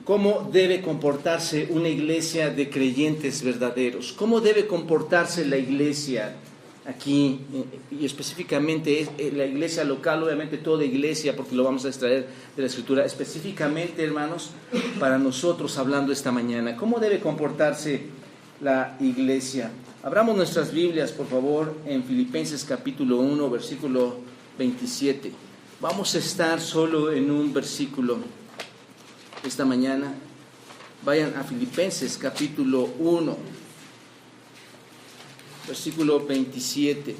cómo debe comportarse una iglesia de creyentes verdaderos, cómo debe comportarse la iglesia aquí, y específicamente la iglesia local, obviamente toda iglesia, porque lo vamos a extraer de la Escritura, específicamente, hermanos, para nosotros hablando esta mañana. ¿Cómo debe comportarse la iglesia? Abramos nuestras Biblias, por favor, en Filipenses capítulo 1, versículo 27. Vamos a estar solo en un versículo esta mañana. Vayan a Filipenses capítulo 1, versículo 27.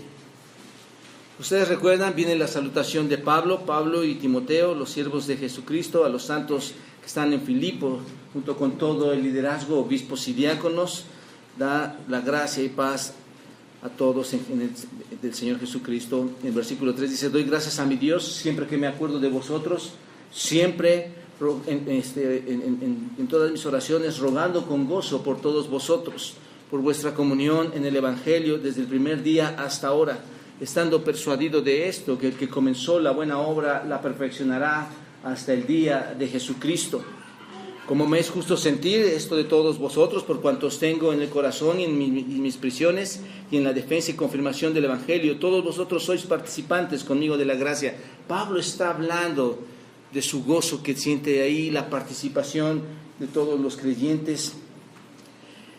Ustedes recuerdan, viene la salutación de Pablo y Timoteo, los siervos de Jesucristo, a los santos que están en Filipo, junto con todo el liderazgo, obispos y diáconos. Da la gracia y paz a todos del Señor Jesucristo. En el versículo 3 dice: doy gracias a mi Dios siempre que me acuerdo de vosotros, siempre en todas mis oraciones, rogando con gozo por todos vosotros, por vuestra comunión en el Evangelio desde el primer día hasta ahora, estando persuadido de esto, que el que comenzó la buena obra la perfeccionará hasta el día de Jesucristo. Como me es justo sentir esto de todos vosotros, por cuantos tengo en el corazón y en mis prisiones y en la defensa y confirmación del Evangelio, todos vosotros sois participantes conmigo de la gracia. Pablo está hablando de su gozo que siente ahí, la participación de todos los creyentes.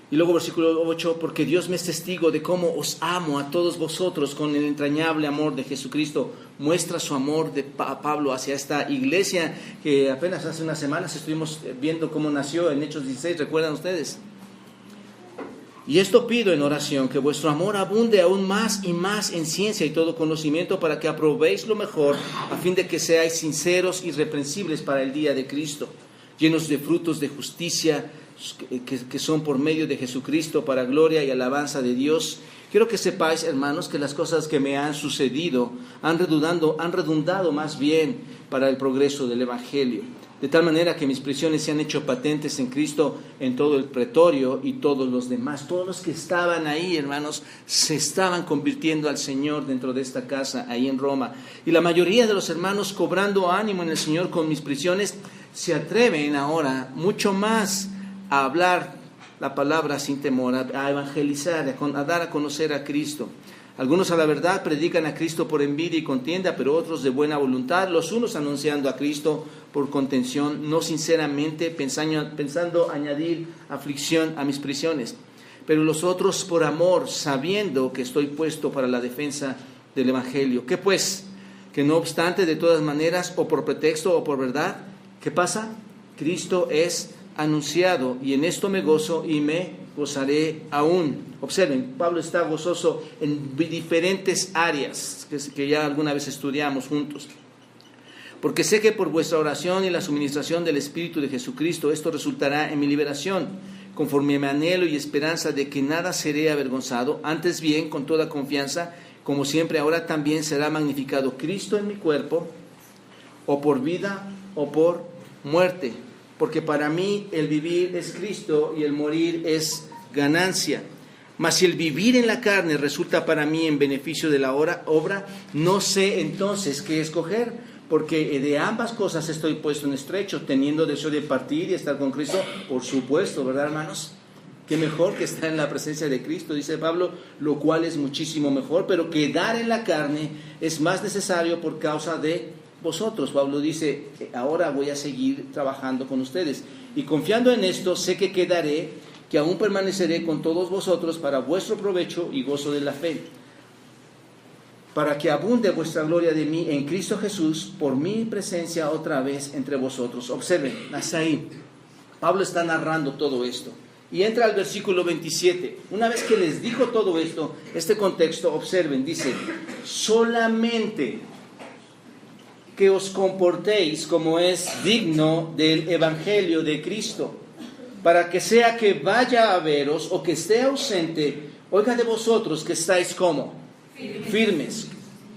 Y luego versículo 8, porque Dios me es testigo de cómo os amo a todos vosotros con el entrañable amor de Jesucristo. Muestra su amor de Pablo hacia esta iglesia que apenas hace unas semanas estuvimos viendo cómo nació en Hechos 16, ¿recuerdan ustedes? Y esto pido en oración, que vuestro amor abunde aún más y más en ciencia y todo conocimiento, para que aprobéis lo mejor, a fin de que seáis sinceros y irreprensibles para el día de Cristo, llenos de frutos de justicia, que son por medio de Jesucristo, para gloria y alabanza de Dios. Quiero que sepáis, hermanos, que las cosas que me han sucedido han redundado más bien para el progreso del Evangelio, de tal manera que mis prisiones se han hecho patentes en Cristo en todo el pretorio, y todos los demás, todos los que estaban ahí, hermanos, se estaban convirtiendo al Señor dentro de esta casa, ahí en Roma. Y la mayoría de los hermanos, cobrando ánimo en el Señor con mis prisiones, se atreven ahora mucho más a hablar la palabra sin temor, a evangelizar, a dar a conocer a Cristo. Algunos a la verdad predican a Cristo por envidia y contienda, pero otros de buena voluntad, los unos anunciando a Cristo por contención, no sinceramente, pensando añadir aflicción a mis prisiones, pero los otros por amor, sabiendo que estoy puesto para la defensa del Evangelio. ¿Qué pues? Que no obstante, de todas maneras, o por pretexto o por verdad, ¿qué pasa? Cristo es anunciado, y en esto me gozo y me gozaré aún. Observen, Pablo está gozoso en diferentes áreas que ya alguna vez estudiamos juntos. Porque sé que por vuestra oración y la suministración del Espíritu de Jesucristo, esto resultará en mi liberación, conforme a mi anhelo y esperanza de que nada seré avergonzado, antes bien, con toda confianza, como siempre ahora también será magnificado Cristo en mi cuerpo, o por vida o por muerte. Porque para mí el vivir es Cristo y el morir es ganancia. Mas si el vivir en la carne resulta para mí en beneficio de la obra, no sé entonces qué escoger, porque de ambas cosas estoy puesto en estrecho, teniendo deseo de partir y estar con Cristo, por supuesto, ¿verdad, hermanos? Qué mejor que estar en la presencia de Cristo, dice Pablo, lo cual es muchísimo mejor, pero quedar en la carne es más necesario por causa de vosotros. Pablo dice, ahora voy a seguir trabajando con ustedes, y confiando en esto, sé que quedaré, que aún permaneceré con todos vosotros para vuestro provecho y gozo de la fe, para que abunde vuestra gloria de mí en Cristo Jesús, por mi presencia otra vez entre vosotros. Observen, hasta ahí, Pablo está narrando todo esto, y entra al versículo 27. Una vez que les dijo todo esto, este contexto, observen, dice, solamente que os comportéis como es digno del Evangelio de Cristo, para que sea que vaya a veros o que esté ausente, oiga de vosotros que estáis como firmes,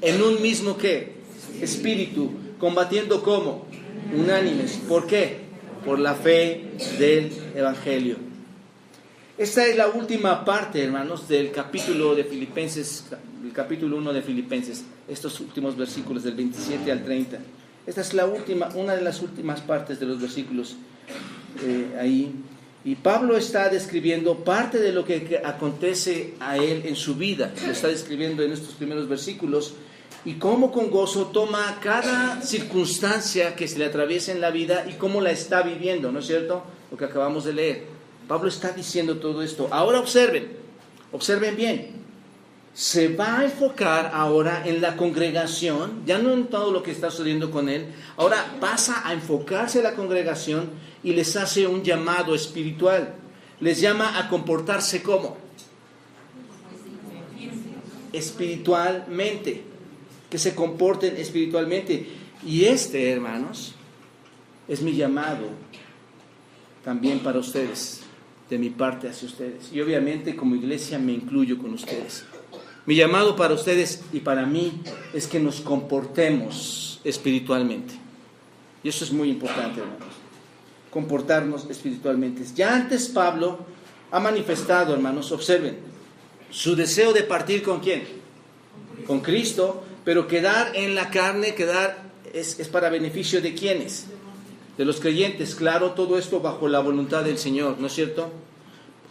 en un mismo ¿qué? Espíritu, combatiendo como unánimes. ¿Por qué? Por la fe del Evangelio. Esta es la última parte, hermanos, del capítulo de Filipenses, el capítulo 1 de Filipenses, estos últimos versículos del 27 al 30. Esta es la última, una de las últimas partes de los versículos. ahí. Y Pablo está describiendo parte de lo que acontece a él en su vida. Lo está describiendo en estos primeros versículos. Y cómo con gozo toma cada circunstancia que se le atraviesa en la vida y cómo la está viviendo, ¿no es cierto? Lo que acabamos de leer. Pablo está diciendo todo esto. Ahora observen bien. Se va a enfocar ahora en la congregación, ya no en todo lo que está sucediendo con él. Ahora pasa a enfocarse en la congregación y les hace un llamado espiritual. Les llama a comportarse ¿cómo? Espiritualmente. Que se comporten espiritualmente. Y hermanos, es mi llamado también para ustedes, de mi parte hacia ustedes. Y obviamente como iglesia me incluyo con ustedes. Mi llamado para ustedes y para mí es que nos comportemos espiritualmente. Y eso es muy importante, hermanos. Comportarnos espiritualmente. Ya antes Pablo ha manifestado, hermanos, observen, su deseo de partir ¿con quién? Con Cristo, pero quedar en la carne, es para beneficio de ¿quiénes? De los creyentes. Claro, todo esto bajo la voluntad del Señor, ¿no es cierto?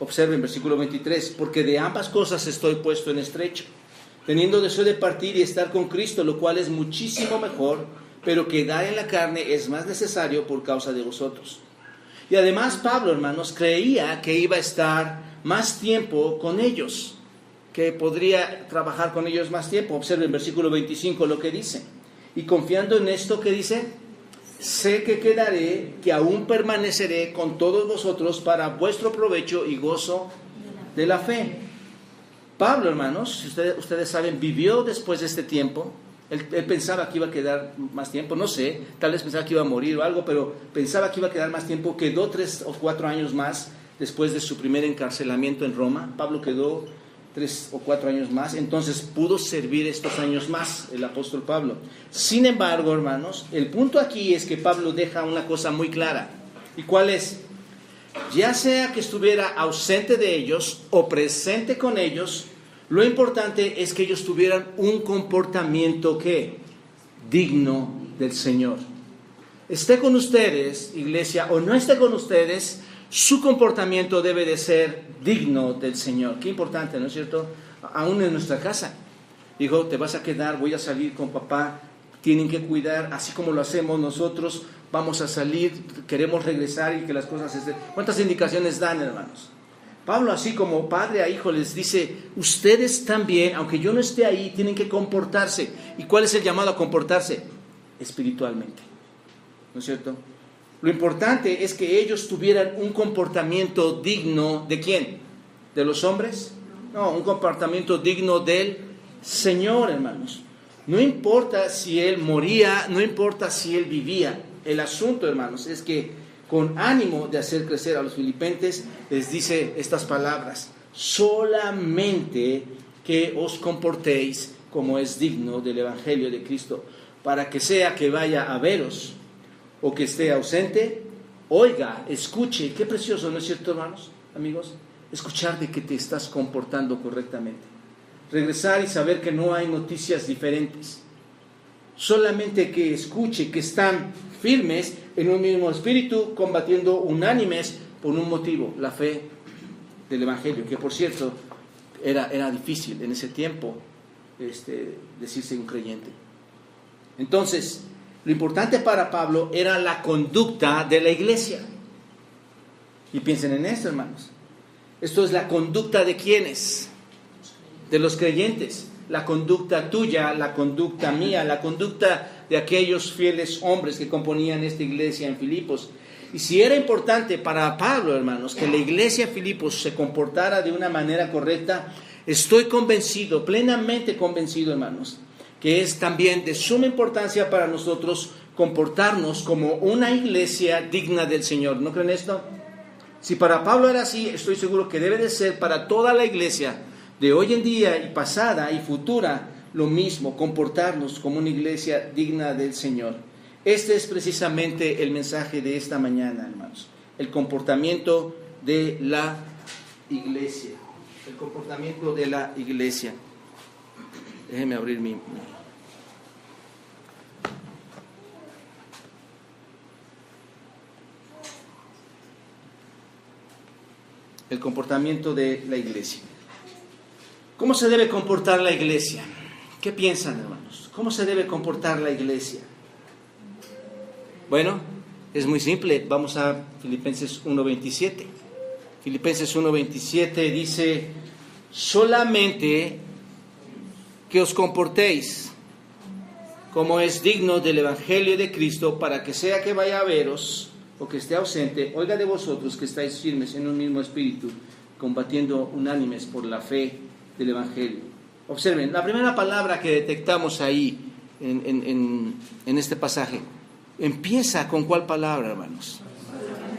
Observen versículo 23, porque de ambas cosas estoy puesto en estrecho, teniendo deseo de partir y estar con Cristo, lo cual es muchísimo mejor, pero quedar en la carne es más necesario por causa de vosotros. Y además Pablo, hermanos, creía que iba a estar más tiempo con ellos, que podría trabajar con ellos más tiempo. Observen versículo 25 lo que dice. Y confiando en esto, ¿qué dice? Sé que quedaré, que aún permaneceré con todos vosotros para vuestro provecho y gozo de la fe. Pablo, hermanos, si ustedes saben, vivió después de este tiempo. Él pensaba que iba a quedar más tiempo, no sé, tal vez pensaba que iba a morir o algo, pero pensaba que iba a quedar más tiempo. Quedó 3 o 4 años más después de su primer encarcelamiento en Roma. Pablo quedó 3 o 4 años más, entonces pudo servir estos años más el apóstol Pablo. Sin embargo, hermanos, el punto aquí es que Pablo deja una cosa muy clara. ¿Y cuál es? Ya sea que estuviera ausente de ellos o presente con ellos, lo importante es que ellos tuvieran un comportamiento ¿qué? Digno del Señor. Esté con ustedes, iglesia, o no esté con ustedes, su comportamiento debe de ser digno del Señor. Qué importante, ¿no es cierto? Aún en nuestra casa. Dijo, te vas a quedar, voy a salir con papá, tienen que cuidar, así como lo hacemos nosotros, vamos a salir, queremos regresar y que las cosas estén. ¿Cuántas indicaciones dan, hermanos? Pablo, así como padre a hijo, les dice, ustedes también, aunque yo no esté ahí, tienen que comportarse. ¿Y cuál es el llamado a comportarse? Espiritualmente. ¿No es cierto? Lo importante es que ellos tuvieran un comportamiento digno, ¿de quién? ¿De los hombres? No, un comportamiento digno del Señor, hermanos. No importa si él moría, no importa si él vivía. El asunto, hermanos, es que con ánimo de hacer crecer a los filipenses, les dice estas palabras: solamente que os comportéis como es digno del Evangelio de Cristo, para que sea que vaya a veros o que esté ausente, oiga, escuche. Qué precioso, ¿no es cierto, hermanos, amigos? Escuchar de que te estás comportando correctamente. Regresar y saber que no hay noticias diferentes. Solamente que escuche que están firmes en un mismo espíritu, combatiendo unánimes por un motivo, la fe del Evangelio, que por cierto era difícil en ese tiempo decirse un creyente. Entonces, lo importante para Pablo era la conducta de la iglesia. Y piensen en esto, hermanos. Esto es la conducta de ¿quiénes? De los creyentes. La conducta tuya, la conducta mía, la conducta de aquellos fieles hombres que componían esta iglesia en Filipos. Y si era importante para Pablo, hermanos, que la iglesia de Filipos se comportara de una manera correcta, estoy convencido, plenamente convencido, hermanos, que es también de suma importancia para nosotros comportarnos como una iglesia digna del Señor. ¿No creen esto? Si para Pablo era así, estoy seguro que debe de ser para toda la iglesia de hoy en día y pasada y futura lo mismo, comportarnos como una iglesia digna del Señor. Este es precisamente el mensaje de esta mañana, hermanos. El comportamiento de la iglesia. El comportamiento de la iglesia. Déjenme abrir mi... el comportamiento de la iglesia. ¿Cómo se debe comportar la iglesia? ¿Qué piensan, hermanos? ¿Cómo se debe comportar la iglesia? Bueno, es muy simple. Vamos a Filipenses 1:27. Filipenses 1:27 dice: solamente que os comportéis como es digno del Evangelio de Cristo, para que sea que vaya a veros o que esté ausente, oiga de vosotros que estáis firmes en un mismo espíritu, combatiendo unánimes por la fe del Evangelio. Observen, la primera palabra que detectamos ahí en este pasaje, empieza con ¿cuál palabra, hermanos?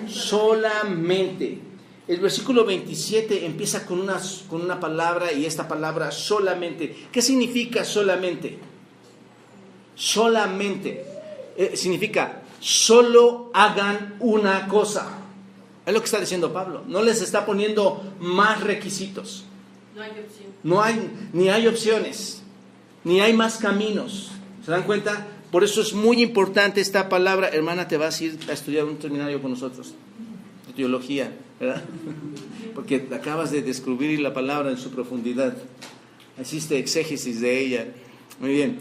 Solamente. El versículo 27 empieza con una palabra, y esta palabra solamente. ¿Qué significa solamente? Solamente. Significa solo hagan una cosa. Es lo que está diciendo Pablo. No les está poniendo más requisitos. No hay opción. Ni hay opciones, ni hay más caminos. ¿Se dan cuenta? Por eso es muy importante esta palabra. Hermana, te vas a ir a estudiar un seminario con nosotros de teología, ¿verdad? Porque acabas de descubrir la palabra en su profundidad. Hiciste exégesis de ella. Muy bien.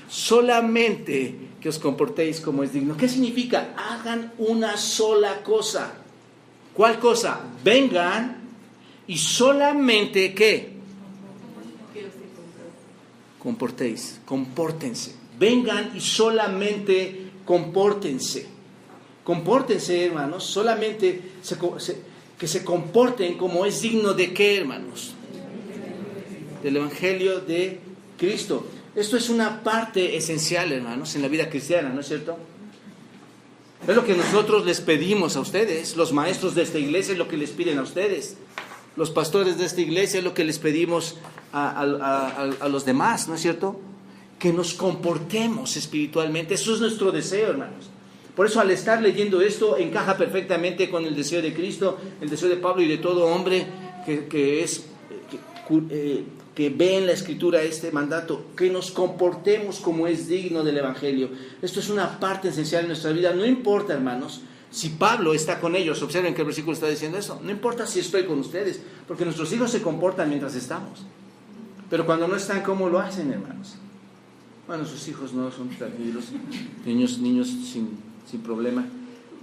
Solamente que os comportéis como es digno. ¿Qué significa? Hagan una sola cosa. ¿Cuál cosa? Vengan y solamente ¿qué? Compórtense. Vengan y solamente compórtense. Compórtense, hermanos, solamente que se comporten como es digno de ¿qué, hermanos? Del Evangelio de Cristo. Esto es una parte esencial, hermanos, en la vida cristiana, ¿no es cierto? Es lo que nosotros les pedimos a ustedes, los maestros de esta iglesia es lo que les piden a ustedes, los pastores de esta iglesia es lo que les pedimos a los demás, ¿no es cierto? Que nos comportemos espiritualmente, eso es nuestro deseo, hermanos. Por eso al estar leyendo esto encaja perfectamente con el deseo de Cristo, el deseo de Pablo y de todo hombre que ve en la Escritura este mandato, que nos comportemos como es digno del Evangelio. Esto es una parte esencial de nuestra vida. No importa, hermanos, si Pablo está con ellos, observen que el versículo está diciendo eso, no importa si estoy con ustedes, porque nuestros hijos se comportan mientras estamos. Pero cuando no están, ¿cómo lo hacen, hermanos? Bueno, sus hijos no son tranquilos, niños sin problema.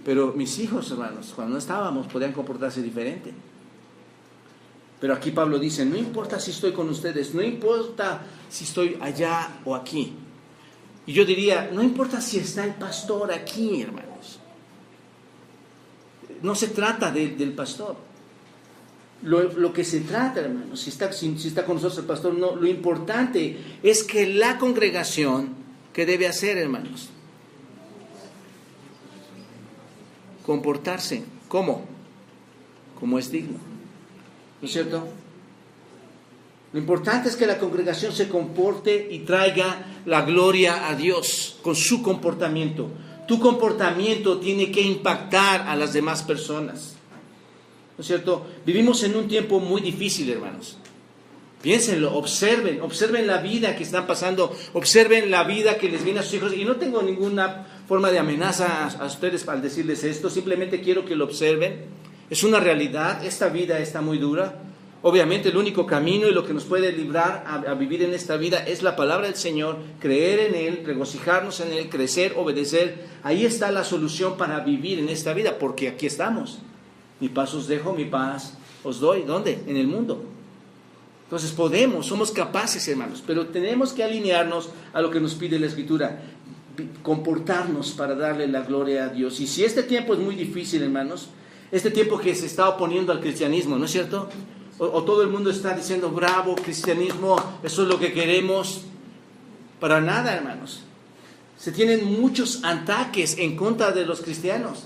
Pero mis hijos, hermanos, cuando no estábamos, podían comportarse diferente. Pero aquí Pablo dice, no importa si estoy con ustedes, no importa si estoy allá o aquí. Y yo diría, no importa si está el pastor aquí, hermanos. No se trata del pastor. Lo que se trata, hermanos, si está con nosotros el pastor, no, lo importante es que la congregación, ¿qué debe hacer, hermanos? Comportarse. ¿Cómo? Como es digno. ¿No es cierto? Lo importante es que la congregación se comporte y traiga la gloria a Dios con su comportamiento. Tu comportamiento tiene que impactar a las demás personas. ¿No es cierto? Vivimos en un tiempo muy difícil, hermanos. Piénsenlo, observen la vida que están pasando, observen la vida que les viene a sus hijos. Y no tengo ninguna forma de amenaza a ustedes al decirles esto, simplemente quiero que lo observen. Es una realidad, esta vida está muy dura. Obviamente el único camino y lo que nos puede librar a vivir en esta vida es la palabra del Señor, creer en Él, regocijarnos en Él, crecer, obedecer. Ahí está la solución para vivir en esta vida, porque aquí estamos. Mi paz os dejo, mi paz os doy. ¿Dónde? En el mundo. Entonces somos capaces, hermanos, pero tenemos que alinearnos a lo que nos pide la Escritura, comportarnos para darle la gloria a Dios. Y si este tiempo es muy difícil, hermanos, este tiempo que se está oponiendo al cristianismo, ¿no es cierto? O todo el mundo está diciendo, bravo, cristianismo, eso es lo que queremos. Para nada, hermanos. Se tienen muchos ataques en contra de los cristianos.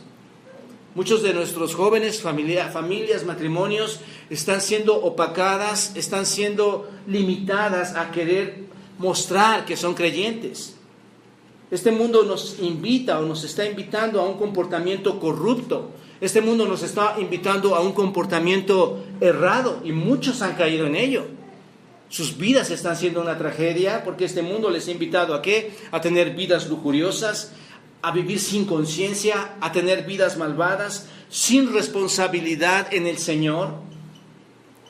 Muchos de nuestros jóvenes, familias, matrimonios, están siendo opacadas, están siendo limitadas a querer mostrar que son creyentes. Este mundo nos invita o nos está invitando a un comportamiento corrupto. Este mundo nos está invitando a un comportamiento errado y muchos han caído en ello. Sus vidas están siendo una tragedia porque este mundo les ha invitado ¿a qué? A tener vidas lujuriosas, a vivir sin conciencia, a tener vidas malvadas, sin responsabilidad en el Señor,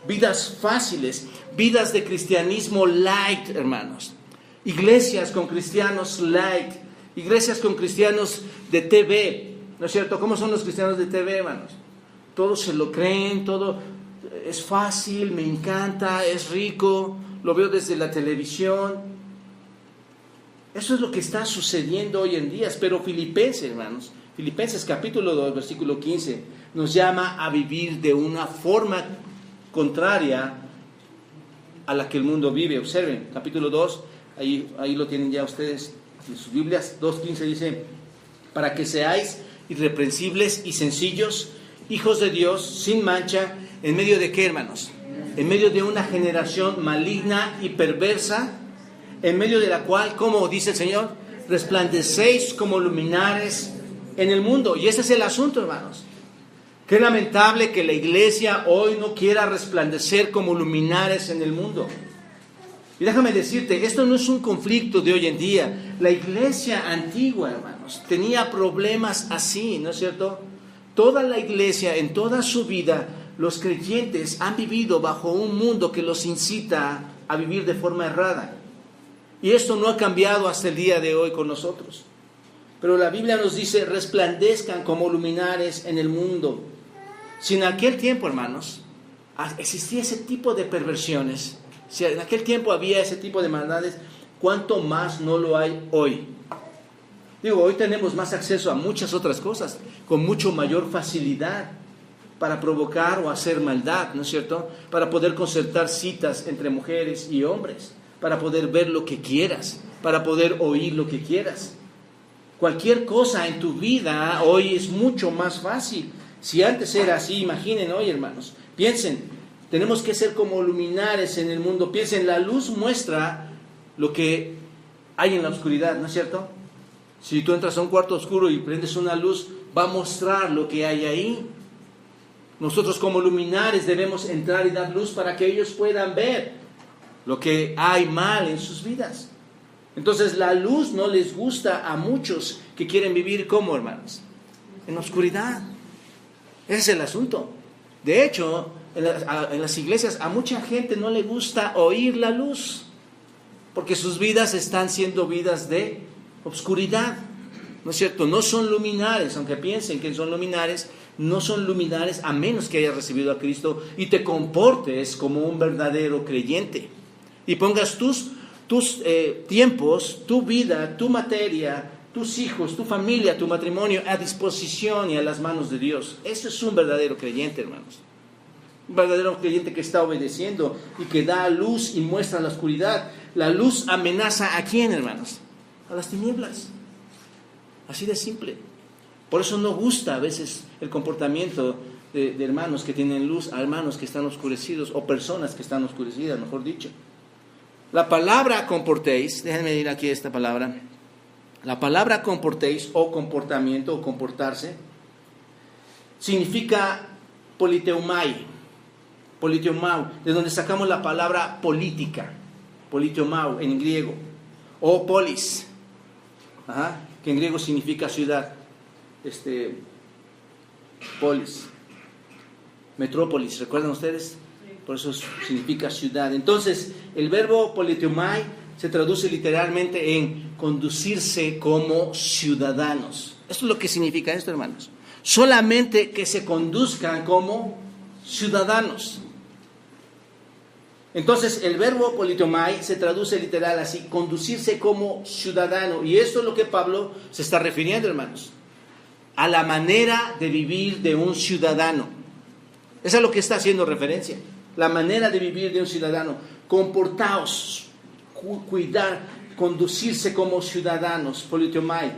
vidas fáciles, vidas de cristianismo light, hermanos, iglesias con cristianos light, iglesias con cristianos de TV, ¿no es cierto? ¿Cómo son los cristianos de TV, hermanos? Todos se lo creen, todo es fácil, me encanta, es rico, lo veo desde la televisión. Eso es lo que está sucediendo hoy en día. Pero Filipenses, hermanos, Filipenses capítulo 2, versículo 15, nos llama a vivir de una forma contraria a la que el mundo vive. Observen, capítulo 2, ahí lo tienen ya ustedes en sus Biblias. 2:15 dice: para que seáis irreprensibles y sencillos, hijos de Dios, sin mancha, ¿en medio de qué, hermanos? En medio de una generación maligna y perversa, en medio de la cual, como dice el Señor, resplandecéis como luminares en el mundo. Y ese es el asunto, hermanos. Qué lamentable que la iglesia hoy no quiera resplandecer como luminares en el mundo. Y déjame decirte, esto no es un conflicto de hoy en día. La iglesia antigua, hermanos, tenía problemas así, ¿no es cierto? Toda la iglesia, en toda su vida, los creyentes han vivido bajo un mundo que los incita a vivir de forma errada. Y esto no ha cambiado hasta el día de hoy con nosotros. Pero la Biblia nos dice: resplandezcan como luminares en el mundo. Si en aquel tiempo, hermanos, existía ese tipo de perversiones, si en aquel tiempo había ese tipo de maldades, ¿cuánto más no lo hay hoy? Digo, hoy tenemos más acceso a muchas otras cosas, con mucho mayor facilidad para provocar o hacer maldad, ¿no es cierto? Para poder concertar citas entre mujeres y hombres, para poder ver lo que quieras, para poder oír lo que quieras. Cualquier cosa en tu vida hoy es mucho más fácil. Si antes era así, imaginen hoy, hermanos, piensen, tenemos que ser como luminares en el mundo. Piensen, la luz muestra lo que hay en la oscuridad, ¿no es cierto? Si tú entras a un cuarto oscuro y prendes una luz, va a mostrar lo que hay ahí. Nosotros como luminares debemos entrar y dar luz para que ellos puedan ver lo que hay mal en sus vidas. Entonces la luz no les gusta a muchos que quieren vivir como, hermanos, en la oscuridad. Ese es el asunto. De hecho, en las iglesias a mucha gente no le gusta oír la luz, porque sus vidas están siendo vidas de oscuridad, ¿no es cierto? No son luminares, aunque piensen que son luminares, no son luminares a menos que hayas recibido a Cristo y te comportes como un verdadero creyente. Y pongas tus tiempos, tu vida, tu materia, tus hijos, tu familia, tu matrimonio a disposición y a las manos de Dios. Eso es un verdadero creyente, hermanos. Un verdadero creyente que está obedeciendo y que da luz y muestra la oscuridad. La luz amenaza ¿a quién, hermanos? A las tinieblas. Así de simple. Por eso no gusta a veces el comportamiento de hermanos que tienen luz a hermanos que están oscurecidos, o personas que están oscurecidas, mejor dicho. La palabra comportéis, déjenme ir aquí esta palabra. La palabra comportéis o comportamiento o comportarse significa politeumai, de donde sacamos la palabra política, politeumau en griego, o polis, que en griego significa ciudad, polis, metrópolis, ¿recuerdan ustedes? Por eso significa ciudad. Entonces, el verbo politeumai se traduce literalmente en conducirse como ciudadanos. Esto es lo que significa esto, hermanos. Solamente que se conduzcan como ciudadanos. Entonces, el verbo politeumai se traduce literal así, conducirse como ciudadano. Y esto es lo que Pablo se está refiriendo, hermanos, a la manera de vivir de un ciudadano. Eso es lo que está haciendo referencia. La manera de vivir de un ciudadano. Comportaos, cuidar, conducirse como ciudadanos, politeumai.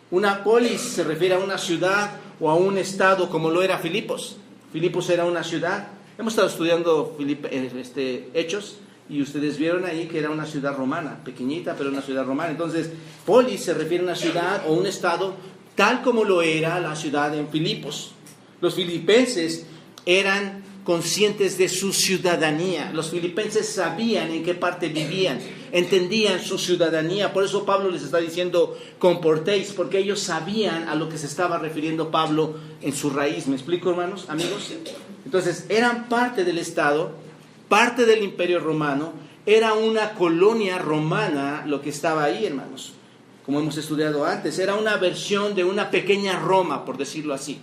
Una polis se refiere a una ciudad o a un estado como lo era Filipos. Filipos era una ciudad. Hemos estado estudiando Hechos y ustedes vieron ahí que era una ciudad romana, pequeñita, pero una ciudad romana. Entonces, polis se refiere a una ciudad o un estado tal como lo era la ciudad en Filipos. Los filipenses eran conscientes de su ciudadanía. Los filipenses sabían en qué parte vivían, entendían su ciudadanía. Por eso Pablo les está diciendo comportéis, porque ellos sabían a lo que se estaba refiriendo Pablo en su raíz. ¿Me explico, hermanos, amigos? Entonces, eran parte del Estado, parte del Imperio Romano, era una colonia romana lo que estaba ahí, hermanos. Como hemos estudiado antes, era una versión de una pequeña Roma, por decirlo así.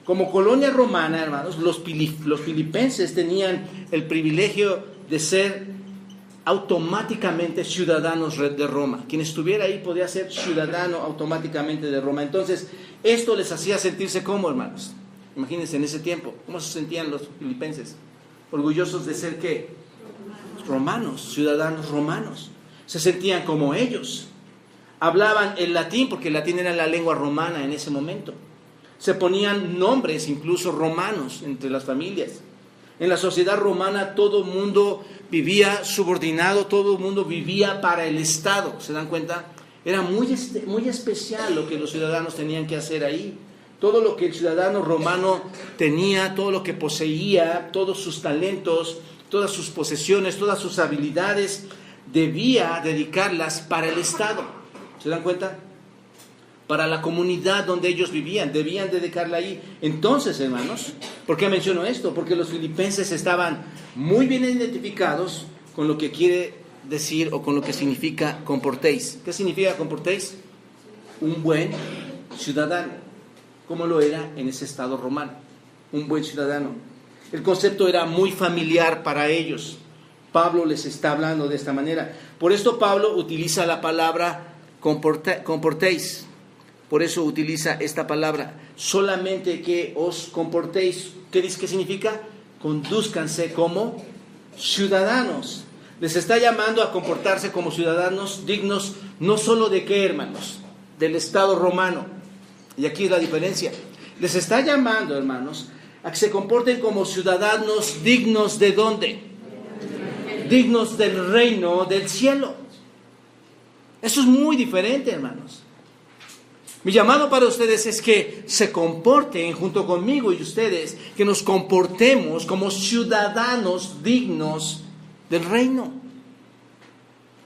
Como colonia romana, hermanos, los filipenses tenían el privilegio de ser automáticamente ciudadanos de Roma. Quien estuviera ahí podía ser ciudadano automáticamente de Roma. Entonces, esto les hacía sentirse como, hermanos. Imagínense en ese tiempo, ¿cómo se sentían los filipenses? Orgullosos de ser, ¿qué? Romanos, ciudadanos romanos. Se sentían como ellos. Hablaban el latín, porque el latín era la lengua romana en ese momento. Se ponían nombres incluso romanos entre las familias. En la sociedad romana todo el mundo vivía subordinado, todo el mundo vivía para el Estado. ¿Se dan cuenta? Era muy especial lo que los ciudadanos tenían que hacer ahí. Todo lo que el ciudadano romano tenía, todo lo que poseía, todos sus talentos, todas sus posesiones, todas sus habilidades, debía dedicarlas para el Estado. ¿Se dan cuenta? Para la comunidad donde ellos vivían, debían dedicarla ahí. Entonces, hermanos, ¿por qué menciono esto? Porque los filipenses estaban muy bien identificados con lo que quiere decir o con lo que significa comportéis. ¿Qué significa comportéis? Un buen ciudadano, como lo era en ese estado romano. Un buen ciudadano. El concepto era muy familiar para ellos. Pablo les está hablando de esta manera. Por esto Pablo utiliza la palabra comportéis. Por eso utiliza esta palabra. Solamente que os comportéis. ¿Qué significa? Condúzcanse como ciudadanos. Les está llamando a comportarse como ciudadanos dignos, no solo de qué, hermanos, del Estado romano. Y aquí es la diferencia. Les está llamando, hermanos, a que se comporten como ciudadanos dignos ¿de dónde? Dignos del reino del cielo. Eso es muy diferente, hermanos. Mi llamado para ustedes es que se comporten junto conmigo y ustedes, que nos comportemos como ciudadanos dignos del reino.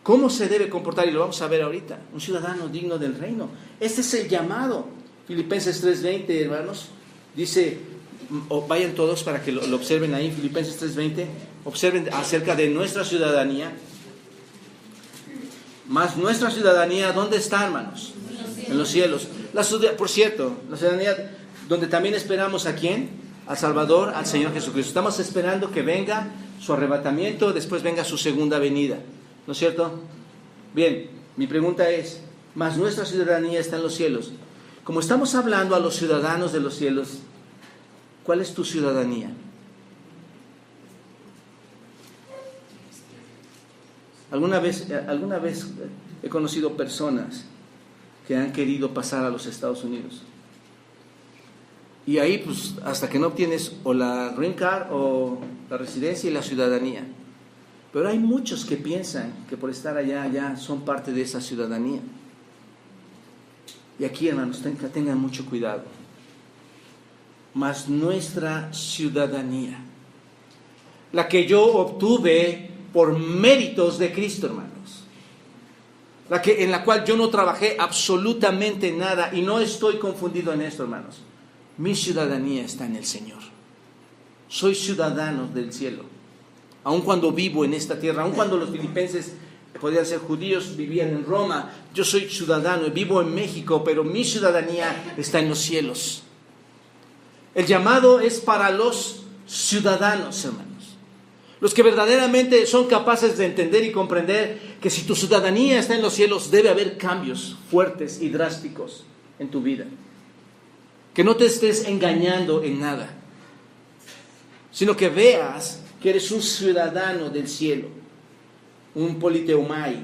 ¿Cómo se debe comportar? Y lo vamos a ver ahorita. Un ciudadano digno del reino. Este es el llamado. Filipenses 3:20, hermanos. Dice, vayan todos para que lo observen ahí. Filipenses 3:20. Observen acerca de nuestra ciudadanía. Más nuestra ciudadanía, ¿dónde está, hermanos? En los cielos. Por cierto, la ciudadanía donde también esperamos ¿a quién? Al Salvador, al Señor Jesucristo. Estamos esperando que venga su arrebatamiento, después venga su segunda venida. ¿No es cierto? Bien, mi pregunta es, más nuestra ciudadanía está en los cielos. Como estamos hablando a los ciudadanos de los cielos, ¿cuál es tu ciudadanía? Alguna vez he conocido personas que han querido pasar a los Estados Unidos. Y ahí, pues, hasta que no obtienes o la green card o la residencia y la ciudadanía. Pero hay muchos que piensan que por estar allá ya son parte de esa ciudadanía. Y aquí, hermanos, tengan mucho cuidado. Mas nuestra ciudadanía, la que yo obtuve por méritos de Cristo, hermanos, en la cual yo no trabajé absolutamente nada, y no estoy confundido en esto, hermanos. Mi ciudadanía está en el Señor. Soy ciudadano del cielo. Aun cuando vivo en esta tierra, aun cuando los filipenses podían ser judíos, vivían en Roma, yo soy ciudadano, vivo en México, pero mi ciudadanía está en los cielos. El llamado es para los ciudadanos, hermanos. Los que verdaderamente son capaces de entender y comprender que si tu ciudadanía está en los cielos, debe haber cambios fuertes y drásticos en tu vida. Que no te estés engañando en nada, sino que veas que eres un ciudadano del cielo, un politeumai.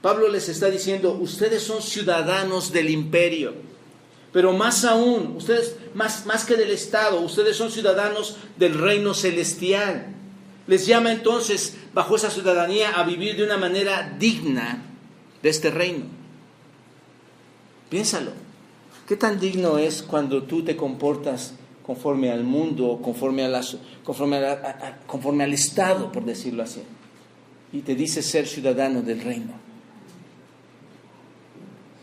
Pablo les está diciendo, ustedes son ciudadanos del imperio, pero más aún, ustedes, más que del Estado, ustedes son ciudadanos del reino celestial. Les llama entonces, bajo esa ciudadanía, a vivir de una manera digna de este reino. Piénsalo. ¿Qué tan digno es cuando tú te comportas conforme al mundo, conforme al Estado, por decirlo así. Y te dice ser ciudadano del reino.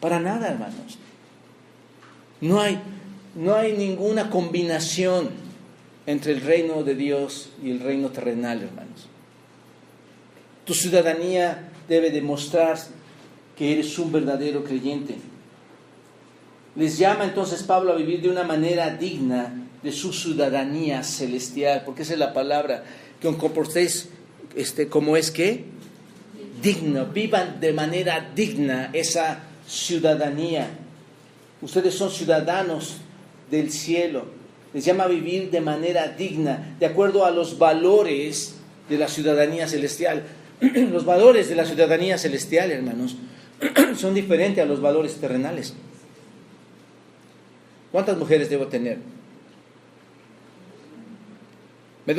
Para nada, hermanos. No hay ninguna combinación entre el reino de Dios y el reino terrenal, hermanos. Tu ciudadanía debe demostrar que eres un verdadero creyente. Les llama entonces Pablo a vivir de una manera digna de su ciudadanía celestial, porque esa es la palabra, que os comportéis como es que digno, vivan de manera digna esa ciudadanía. Ustedes son ciudadanos del cielo. Les llama a vivir de manera digna, de acuerdo a los valores de la ciudadanía celestial. Los valores de la ciudadanía celestial, hermanos, son diferentes a los valores terrenales. ¿Cuántas mujeres debo tener?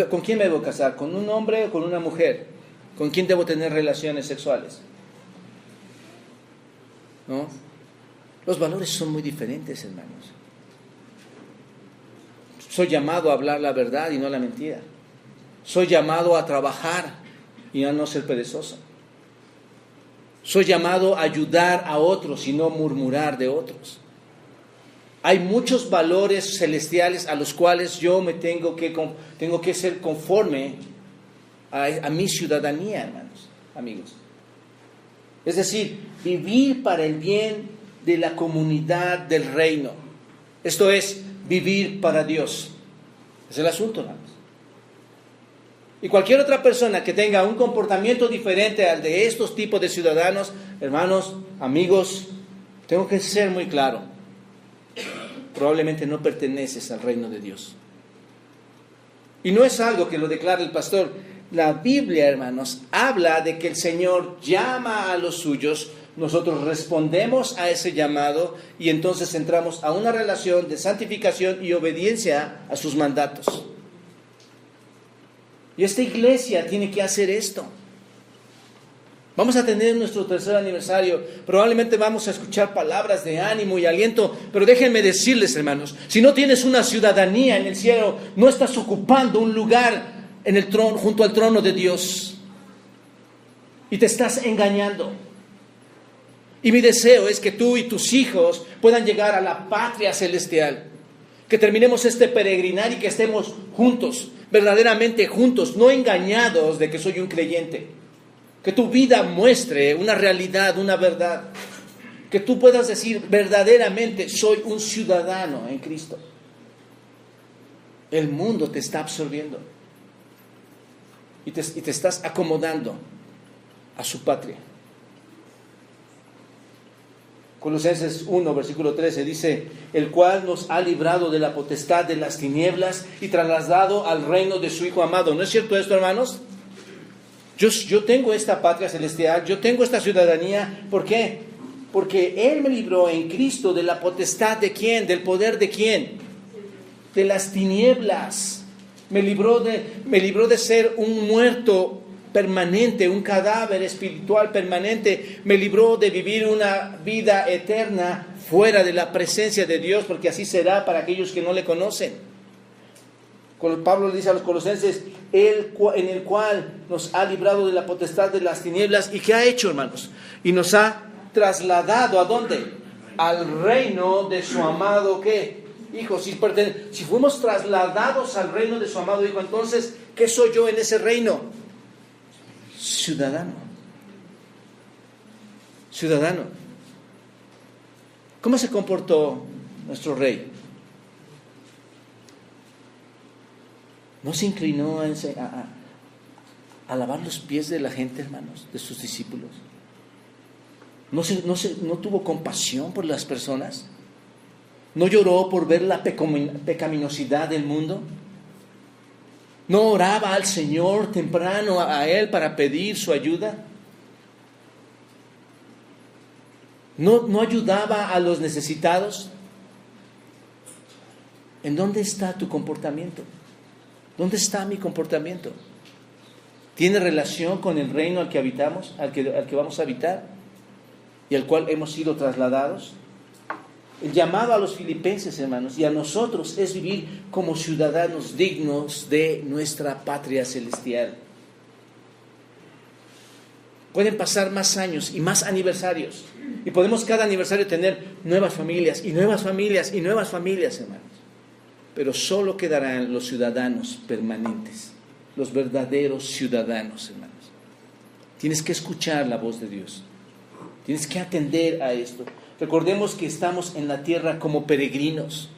¿Con quién me debo casar? ¿Con un hombre o con una mujer? ¿Con quién debo tener relaciones sexuales? ¿No? Los valores son muy diferentes, hermanos. Soy llamado a hablar la verdad y no la mentira. Soy llamado a trabajar y a no ser perezoso. Soy llamado a ayudar a otros y no murmurar de otros. Hay muchos valores celestiales a los cuales yo me tengo que ser conforme a mi ciudadanía, hermanos, amigos. Es decir, vivir para el bien de la comunidad del reino. Esto es, vivir para Dios. Es el asunto, hermanos. Y cualquier otra persona que tenga un comportamiento diferente al de estos tipos de ciudadanos, hermanos, amigos, tengo que ser muy claro. Probablemente no perteneces al reino de Dios. Y no es algo que lo declara el pastor. La Biblia, hermanos, habla de que el Señor llama a los suyos. Nosotros respondemos a ese llamado y entonces entramos a una relación de santificación y obediencia a sus mandatos. Y esta iglesia tiene que hacer esto. Vamos a tener nuestro 3er aniversario. Probablemente vamos a escuchar palabras de ánimo y aliento. Pero déjenme decirles, hermanos, si no tienes una ciudadanía en el cielo, no estás ocupando un lugar en el trono, junto al trono de Dios. Y te estás engañando. Y mi deseo es que tú y tus hijos puedan llegar a la patria celestial. Que terminemos este peregrinar y que estemos juntos, verdaderamente juntos, no engañados de que soy un creyente. Que tu vida muestre una realidad, una verdad. Que tú puedas decir verdaderamente soy un ciudadano en Cristo. El mundo te está absorbiendo. Y te estás acomodando a su patria. Colosenses 1, versículo 13 dice, el cual nos ha librado de la potestad de las tinieblas y trasladado al reino de su Hijo amado. ¿No es cierto esto, hermanos? Yo tengo esta patria celestial, yo tengo esta ciudadanía. ¿Por qué? Porque Él me libró en Cristo de la potestad ¿de quién? ¿Del poder de quién? De las tinieblas. Me libró de ser un muerto permanente, un cadáver espiritual permanente. Me libró de vivir una vida eterna fuera de la presencia de Dios, porque así será para aquellos que no le conocen. Pablo le dice a los colosenses, en el cual nos ha librado de la potestad de las tinieblas. ¿Y qué ha hecho, hermanos? Y nos ha trasladado, ¿a dónde? Al reino de su amado, ¿qué? Hijo. Si fuimos trasladados al reino de su amado Hijo, entonces, ¿qué soy yo en ese reino? Ciudadano. Ciudadano. ¿Cómo se comportó nuestro rey? ¿No se inclinó a lavar los pies de la gente, hermanos, de sus discípulos? ¿No tuvo compasión por las personas? ¿No lloró por ver la pecaminosidad del mundo? ¿No oraba al Señor temprano a Él para pedir su ayuda? ¿No ayudaba a los necesitados? ¿En dónde está tu comportamiento? ¿Dónde está mi comportamiento? ¿Tiene relación con el reino al que habitamos, al que vamos a habitar y al cual hemos sido trasladados? El llamado a los filipenses, hermanos, y a nosotros es vivir como ciudadanos dignos de nuestra patria celestial. Pueden pasar más años y más aniversarios, y podemos cada aniversario tener nuevas familias y nuevas familias y nuevas familias, hermanos. Pero solo quedarán los ciudadanos permanentes, los verdaderos ciudadanos, hermanos. Tienes que escuchar la voz de Dios. Tienes que atender a esto. Recordemos que estamos en la tierra como peregrinos.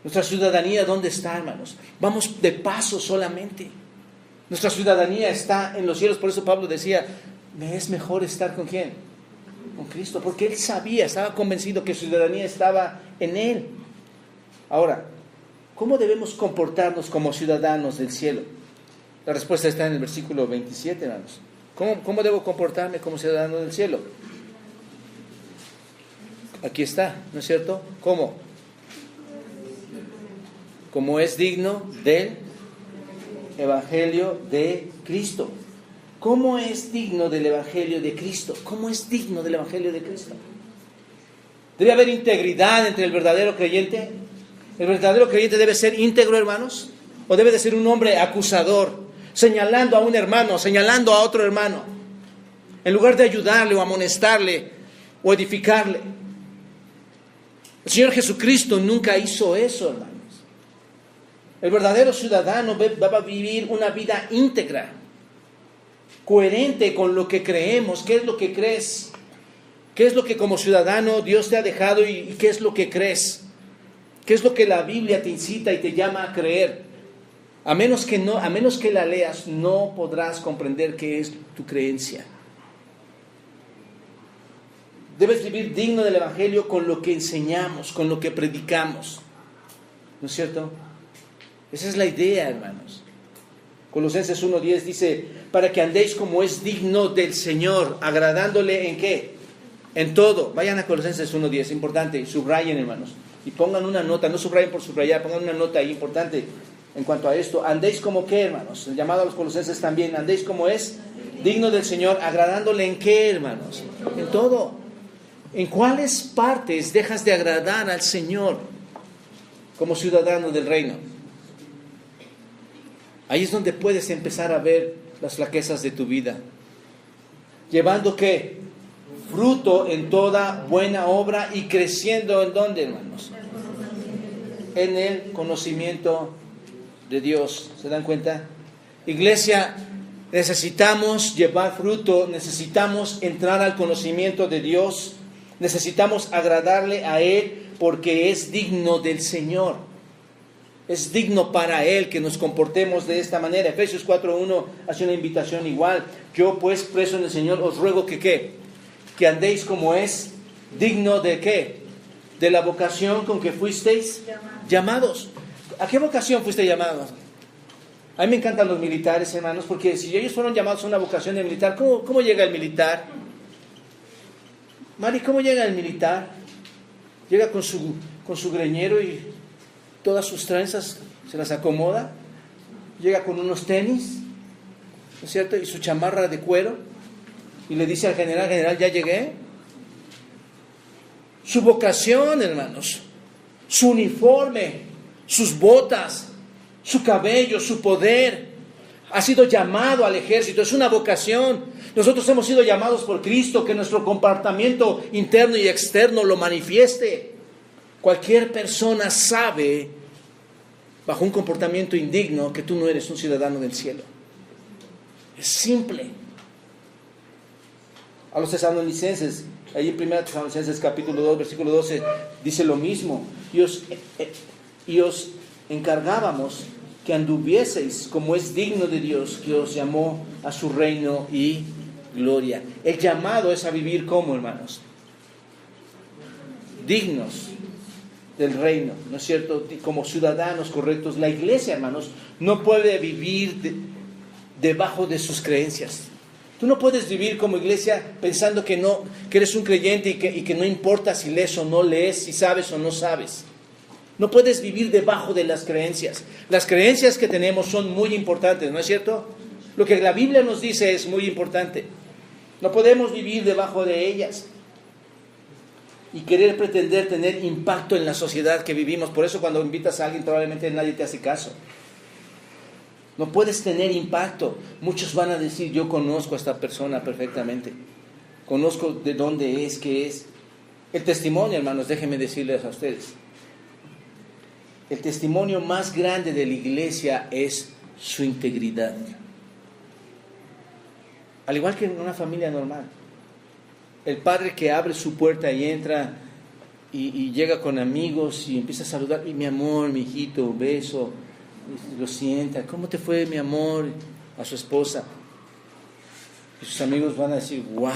Nuestra ciudadanía, ¿dónde está, hermanos? Vamos de paso solamente. Nuestra ciudadanía está en los cielos. Por eso Pablo decía, me es mejor estar ¿con quién? Con Cristo. Porque él sabía, estaba convencido que su ciudadanía estaba en él. Ahora, ¿cómo debemos comportarnos como ciudadanos del cielo? La respuesta está en el versículo 27, hermanos. ¿Cómo debo comportarme como ciudadano del cielo? Aquí está, ¿no es cierto? ¿Cómo? Como es digno del Evangelio de Cristo. ¿Cómo es digno del Evangelio de Cristo? ¿Cómo es digno del Evangelio de Cristo? ¿Debe haber integridad entre el verdadero creyente? ¿El verdadero creyente debe ser íntegro, hermanos? ¿O debe de ser un hombre acusador, señalando a un hermano, señalando a otro hermano, en lugar de ayudarle o amonestarle o edificarle? El Señor Jesucristo nunca hizo eso, hermanos. El verdadero ciudadano va a vivir una vida íntegra, coherente con lo que creemos. ¿Qué es lo que crees? ¿Qué es lo que como ciudadano Dios te ha dejado y qué es lo que crees? ¿Qué es lo que la Biblia te incita y te llama a creer? A menos que la leas, no podrás comprender qué es tu creencia. Debes vivir digno del Evangelio con lo que enseñamos, con lo que predicamos. ¿No es cierto? Esa es la idea, hermanos. Colosenses 1:10 dice, para que andéis como es digno del Señor, agradándole ¿en qué? En todo. Vayan a Colosenses 1:10, importante, subrayen, hermanos. Y pongan una nota, no subrayen por subrayar, pongan una nota ahí importante en cuanto a esto. Andéis como qué, hermanos. El llamado a los colosenses también, andéis como es digno del Señor, agradándole en qué, hermanos. En todo. ¿En cuáles partes dejas de agradar al Señor como ciudadano del reino? Ahí es donde puedes empezar a ver las flaquezas de tu vida. Llevando ¿qué? Fruto en toda buena obra y creciendo ¿en dónde, hermanos? En el conocimiento de Dios. ¿Se dan cuenta? Iglesia, necesitamos llevar fruto, necesitamos entrar al conocimiento de Dios, necesitamos agradarle a Él porque es digno del Señor. Es digno para Él que nos comportemos de esta manera. Efesios 4:1 hace una invitación igual. Yo pues, preso en el Señor, os ruego que ¿qué? Que andéis como es digno de ¿qué? De la vocación con que fuisteis llamados. ¿A qué vocación fuiste llamados? A mí me encantan los militares, hermanos, porque si ellos fueron llamados a una vocación de militar, ¿cómo llega el militar? Mari, ¿cómo llega el militar? Llega con su greñero y todas sus trenzas se las acomoda. Llega con unos tenis, ¿no es cierto? Y su chamarra de cuero. Y le dice al general, ya llegué. Su vocación, hermanos, su uniforme, sus botas, su cabello, su poder, ha sido llamado al ejército, es una vocación. Nosotros hemos sido llamados por Cristo, que nuestro comportamiento interno y externo lo manifieste. Cualquier persona sabe, bajo un comportamiento indigno, que tú no eres un ciudadano del cielo. Es simple. A los tesalonicenses, ahí en 1 Tesalonicenses capítulo 2, versículo 12, dice lo mismo. Y os encargábamos que anduvieseis como es digno de Dios, que os llamó a su reino y gloria. El llamado es a vivir como, hermanos, dignos del reino, ¿no es cierto? Como ciudadanos correctos. La iglesia, hermanos, no puede vivir debajo de sus creencias. Tú no puedes vivir como iglesia pensando que eres un creyente y que no importa si lees o no lees, si sabes o no sabes. No puedes vivir debajo de las creencias. Las creencias que tenemos son muy importantes, ¿no es cierto? Lo que la Biblia nos dice es muy importante. No podemos vivir debajo de ellas. y querer pretender tener impacto en la sociedad que vivimos. Por eso cuando invitas a alguien probablemente nadie te hace caso. No puedes tener impacto. Muchos van a decir, yo conozco a esta persona perfectamente. Conozco de dónde es, qué es. El testimonio, hermanos, déjenme decirles a ustedes. El testimonio más grande de la iglesia es su integridad. Al igual que en una familia normal. El padre que abre su puerta y entra y llega con amigos y empieza a saludar. Y mi amor, mi hijito, beso. Lo sienta. ¿Cómo te fue, mi amor? A su esposa. Y sus amigos van a decir, wow,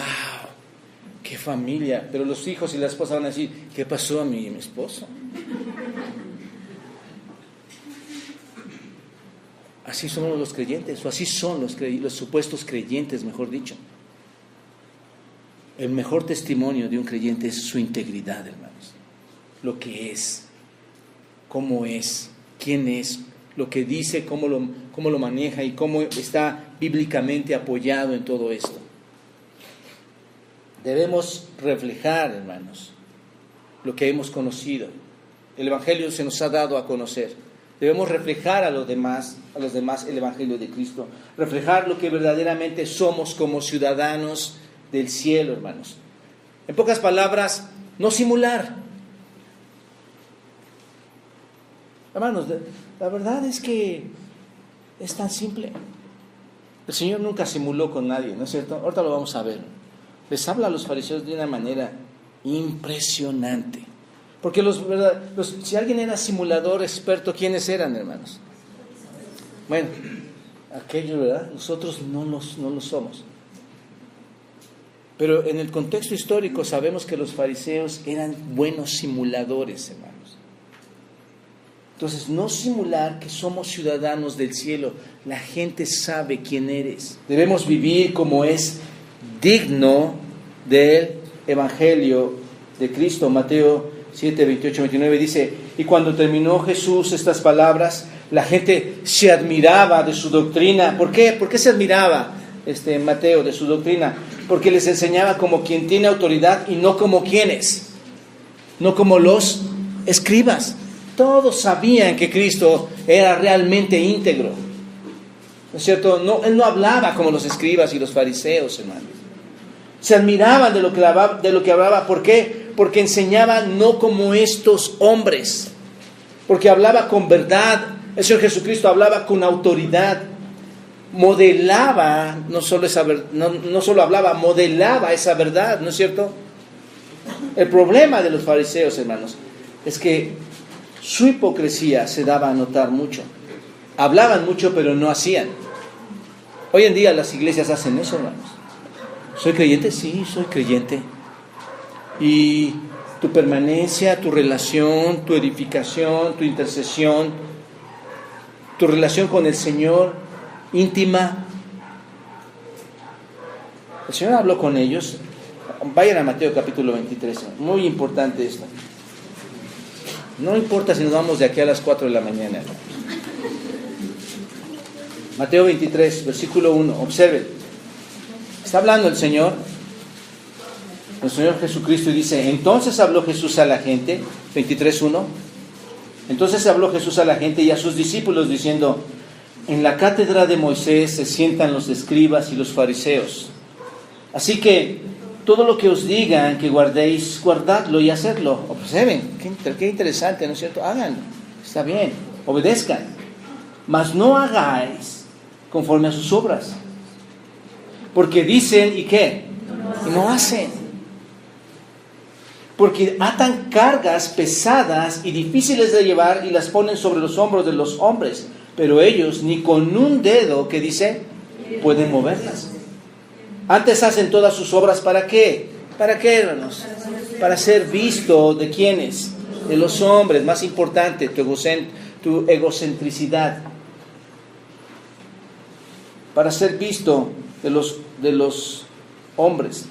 qué familia. Pero los hijos y la esposa van a decir, ¿qué pasó a mi esposo? Así somos los creyentes, o así son los supuestos creyentes, mejor dicho. El mejor testimonio de un creyente es su integridad, hermanos. Lo que es, cómo es, quién es, lo que dice, cómo lo maneja y cómo está bíblicamente apoyado en todo esto. Debemos reflejar, hermanos, lo que hemos conocido. El Evangelio se nos ha dado a conocer. Debemos reflejar a los demás el Evangelio de Cristo. Reflejar lo que verdaderamente somos como ciudadanos del cielo, hermanos. En pocas palabras, no simular. Hermanos, la verdad es que es tan simple. El Señor nunca simuló con nadie, ¿no es cierto? Ahorita lo vamos a ver. Les habla a los fariseos de una manera impresionante. Porque si alguien era simulador experto, ¿quiénes eran, hermanos? Bueno, aquellos, ¿verdad? Nosotros no lo somos. Pero en el contexto histórico sabemos que los fariseos eran buenos simuladores, hermanos. Entonces, no simular que somos ciudadanos del cielo. La gente sabe quién eres. Debemos vivir como es digno del Evangelio de Cristo. Mateo 7, 28, 29 dice, y cuando terminó Jesús estas palabras, la gente se admiraba de su doctrina. ¿Por qué? ¿Por qué se admiraba Mateo de su doctrina? Porque les enseñaba como quien tiene autoridad y no como quienes, no como los escribas. Todos sabían que Cristo era realmente íntegro, ¿no es cierto? Él no hablaba como los escribas y los fariseos, hermanos. Se admiraban de lo que hablaba. ¿Por qué? Porque enseñaba no como estos hombres, porque hablaba con verdad. El Señor Jesucristo hablaba con autoridad, modelaba, no solo hablaba, modelaba esa verdad, ¿no es cierto? El problema de los fariseos, hermanos, es que su hipocresía se daba a notar mucho. Hablaban mucho, pero no hacían. Hoy en día las iglesias hacen eso, hermanos. ¿Soy creyente? Sí, soy creyente. Y tu permanencia, tu relación, tu edificación, tu intercesión, tu relación con el Señor, íntima. El Señor habló con ellos. Vayan a Mateo capítulo 23. Muy importante esto. No importa si nos vamos de aquí a las 4 de la mañana. Mateo 23, versículo 1. Observen. Está hablando el Señor Jesucristo, y dice, entonces habló Jesús a la gente, 23:1. Entonces habló Jesús a la gente y a sus discípulos diciendo, en la cátedra de Moisés se sientan los escribas y los fariseos. Así que todo lo que os digan que guardéis, guardadlo y hacedlo. Observen, qué interesante, ¿no es cierto? Háganlo, está bien, obedezcan, mas no hagáis conforme a sus obras, porque dicen y ¿qué? Y no hacen. Porque atan cargas pesadas y difíciles de llevar y las ponen sobre los hombros de los hombres, pero ellos ni con un dedo, ¿qué dice? Pueden moverlas. Antes hacen todas sus obras, ¿para qué? ¿Para qué, hermanos? Para ser visto de quiénes, de los hombres. Más importante, tu egocentricidad. Para ser visto de los hombres.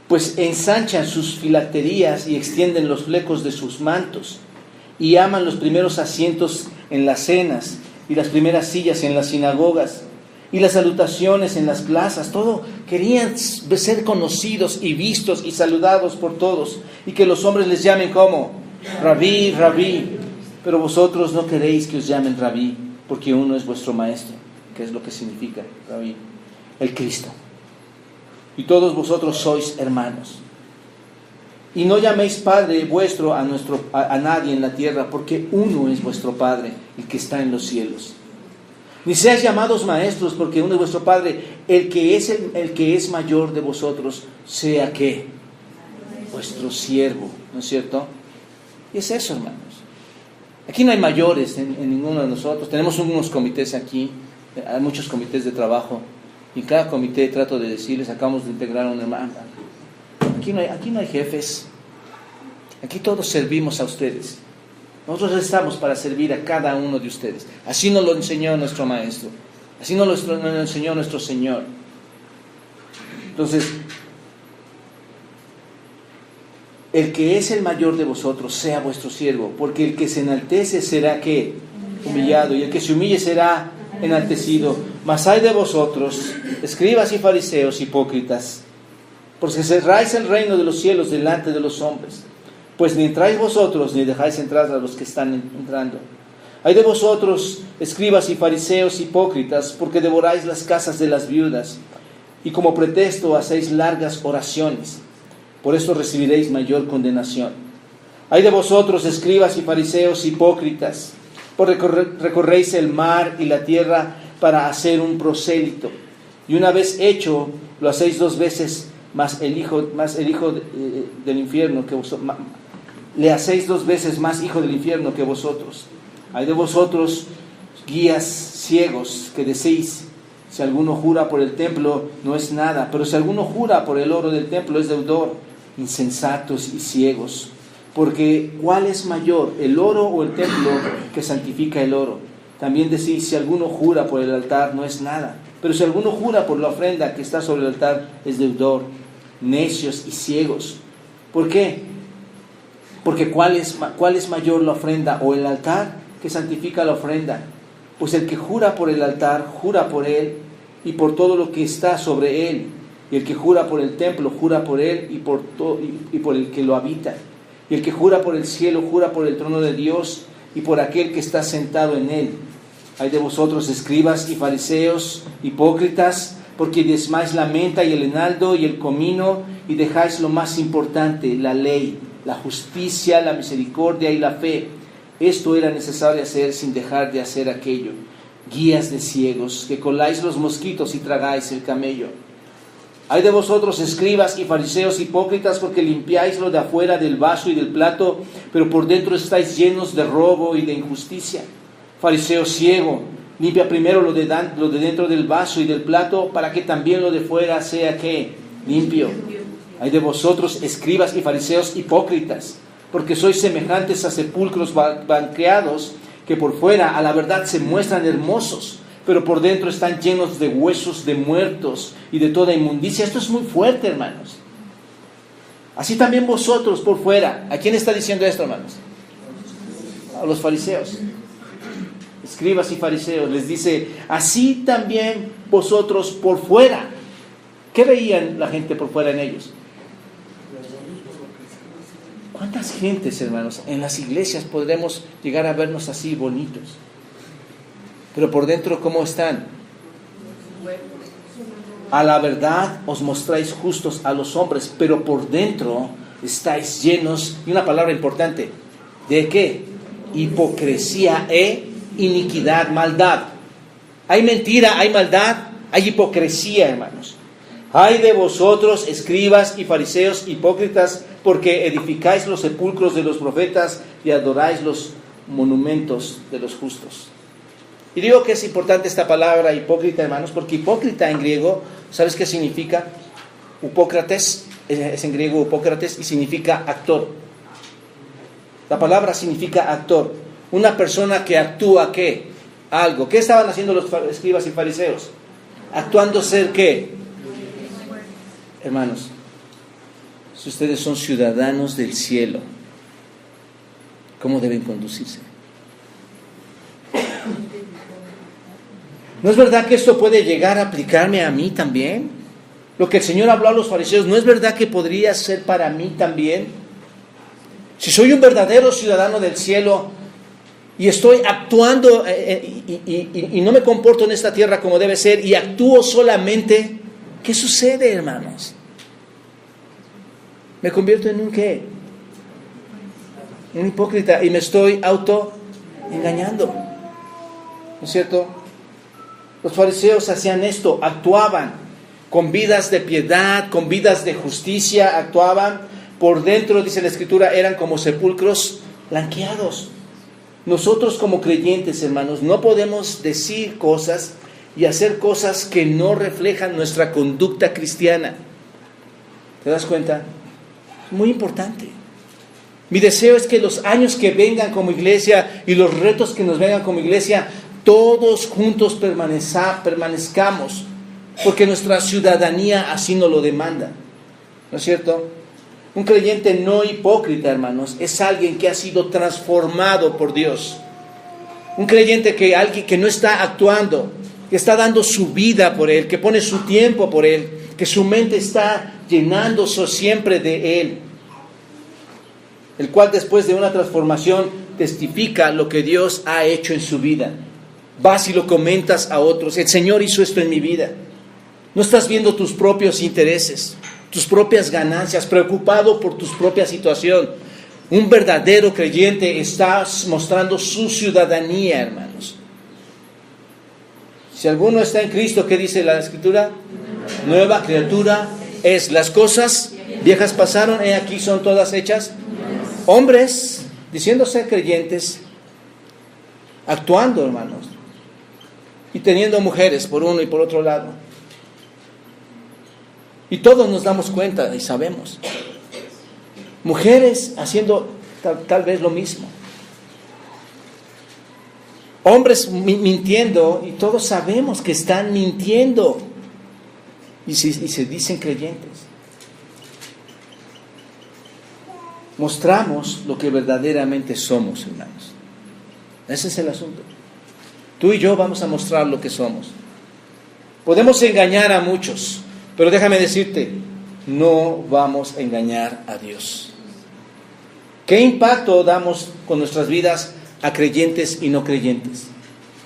Pues ensanchan sus filacterías y extienden los flecos de sus mantos, y aman los primeros asientos en las cenas y las primeras sillas en las sinagogas, y las salutaciones en las plazas, todo, querían ser conocidos y vistos y saludados por todos, y que los hombres les llamen como Rabí, Rabí. Pero vosotros no queréis que os llamen Rabí, porque uno es vuestro maestro. ¿Qué es lo que significa Rabí? El Cristo. Y todos vosotros sois hermanos. Y no llaméis Padre vuestro a nadie en la tierra, porque uno es vuestro Padre, el que está en los cielos. Ni seáis llamados maestros, porque uno es vuestro Padre. El que es mayor de vosotros, sea ¿qué? Vuestro siervo, ¿no es cierto? Y es eso, hermanos. Aquí no hay mayores en ninguno de nosotros. Tenemos unos comités aquí, hay muchos comités de trabajo, y en cada comité trato de decirles, acabamos de integrar a un hermano. Aquí no hay jefes. Aquí todos servimos a ustedes. Nosotros estamos para servir a cada uno de ustedes. Así nos lo enseñó nuestro Maestro. Así nos lo enseñó nuestro Señor. Entonces, el que es el mayor de vosotros sea vuestro siervo, porque el que se enaltece será ¿qué? Humillado, y el que se humille será enaltecido. Mas hay de vosotros, escribas y fariseos hipócritas, porque cerráis el reino de los cielos delante de los hombres. Pues ni entráis vosotros, ni dejáis entrar a los que están entrando. Hay de vosotros, escribas y fariseos hipócritas, porque devoráis las casas de las viudas, y como pretexto hacéis largas oraciones. Por esto recibiréis mayor condenación. Hay de vosotros, escribas y fariseos hipócritas, porque recorréis el mar y la tierra para hacer un prosélito, y una vez hecho, lo hacéis 2 veces más el hijo del infierno que vosotros. Le hacéis 2 veces más hijo del infierno que vosotros. Hay de vosotros, guías ciegos, que decís: si alguno jura por el templo, no es nada, pero si alguno jura por el oro del templo, es deudor. Insensatos y ciegos, porque ¿cuál es mayor, el oro o el templo que santifica el oro? También decís: si alguno jura por el altar, no es nada, pero si alguno jura por la ofrenda que está sobre el altar, es deudor. Necios y ciegos. ¿Por qué? Porque ¿cuál es mayor, la ofrenda o el altar que santifica la ofrenda? Pues el que jura por el altar, jura por él y por todo lo que está sobre él. Y el que jura por el templo, jura por él y por el que lo habita. Y el que jura por el cielo, jura por el trono de Dios y por aquel que está sentado en él. Hay de vosotros, escribas y fariseos hipócritas, porque diezmáis la menta y el enaldo y el comino, y dejáis lo más importante, la ley, la justicia, la misericordia y la fe. Esto era necesario hacer sin dejar de hacer aquello. Guías de ciegos, que coláis los mosquitos y tragáis el camello. Hay de vosotros, escribas y fariseos hipócritas, porque limpiáis lo de afuera del vaso y del plato, pero por dentro estáis llenos de robo y de injusticia. Fariseo ciego, limpia primero lo de dentro del vaso y del plato, para que también lo de fuera sea ¿qué? Limpio. Hay de vosotros, escribas y fariseos hipócritas, porque sois semejantes a sepulcros blanqueados, que por fuera a la verdad se muestran hermosos, pero por dentro están llenos de huesos de muertos y de toda inmundicia. Esto es muy fuerte, hermanos. Así también vosotros por fuera. ¿A quién está diciendo esto, hermanos? A los fariseos. Escribas y fariseos. Les dice: así también vosotros por fuera. ¿Qué veían la gente por fuera en ellos? ¿Cuántas gentes, hermanos, en las iglesias podremos llegar a vernos así bonitos? Pero por dentro, ¿cómo están? A la verdad os mostráis justos a los hombres, pero por dentro estáis llenos, y una palabra importante, ¿de qué? Hipocresía e iniquidad, maldad. Hay mentira, hay maldad, hay hipocresía, hermanos. Ay de vosotros, escribas y fariseos hipócritas, porque edificáis los sepulcros de los profetas y adoráis los monumentos de los justos. Y digo que es importante esta palabra hipócrita, hermanos, porque hipócrita en griego, ¿sabes qué significa? Upócrates, es en griego upócrates, y significa actor. La palabra significa actor. Una persona que actúa ¿qué? Algo. ¿Qué estaban haciendo los escribas y fariseos? Actuando ser ¿qué? Hermanos, si ustedes son ciudadanos del cielo, ¿cómo deben conducirse? ¿No es verdad que esto puede llegar a aplicarme a mí también? Lo que el Señor habló a los fariseos, ¿no es verdad que podría ser para mí también? Si soy un verdadero ciudadano del cielo y estoy actuando y no me comporto en esta tierra como debe ser y actúo solamente, ¿qué sucede, hermanos? Me convierto en un ¿qué? Un hipócrita y me estoy autoengañando. ¿No es cierto? Los fariseos hacían esto, actuaban con vidas de piedad, con vidas de justicia, actuaban por dentro, dice la Escritura, eran como sepulcros blanqueados. Nosotros como creyentes, hermanos, no podemos decir cosas y hacer cosas que no reflejan nuestra conducta cristiana. ¿Te das cuenta? Es muy importante. Mi deseo es que los años que vengan como iglesia y los retos que nos vengan como iglesia, todos juntos permanezcamos, porque nuestra ciudadanía así nos lo demanda. ¿No es cierto? Un creyente no hipócrita, hermanos, es alguien que ha sido transformado por Dios. Un creyente alguien que no está actuando, que está dando su vida por Él, que pone su tiempo por Él, que su mente está llenándose siempre de Él, el cual después de una transformación testifica lo que Dios ha hecho en su vida. Vas y lo comentas a otros, el Señor hizo esto en mi vida. No estás viendo tus propios intereses, tus propias ganancias, preocupado por tu propia situación. Un verdadero creyente está mostrando su ciudadanía, hermanos. Si alguno está en Cristo, ¿qué dice la Escritura? Nueva criatura es. Las cosas viejas pasaron, he aquí son todas hechas. Hombres, diciendo ser creyentes, actuando, hermanos, y teniendo mujeres por uno y por otro lado. Y todos nos damos cuenta y sabemos. Mujeres haciendo tal vez lo mismo. Hombres mintiendo, y todos sabemos que están mintiendo. Y se dicen creyentes. Mostramos lo que verdaderamente somos, hermanos. Ese es el asunto. Tú y yo vamos a mostrar lo que somos. Podemos engañar a muchos, pero déjame decirte, no vamos a engañar a Dios. ¿Qué impacto damos con nuestras vidas a creyentes y no creyentes?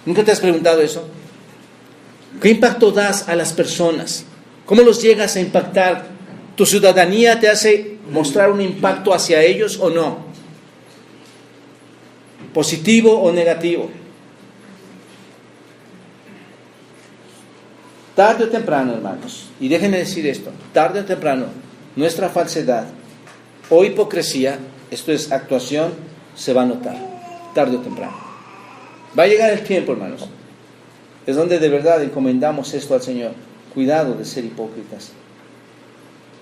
¿Nunca te has preguntado eso? ¿Qué impacto das a las personas? ¿Cómo los llegas a impactar? ¿Tu ciudadanía te hace mostrar un impacto hacia ellos o no? ¿Positivo o negativo? Tarde o temprano, hermanos, y déjenme decir esto, tarde o temprano, nuestra falsedad o hipocresía, esto es actuación, se va a notar, tarde o temprano. Va a llegar el tiempo, hermanos, es donde de verdad encomendamos esto al Señor. Cuidado de ser hipócritas.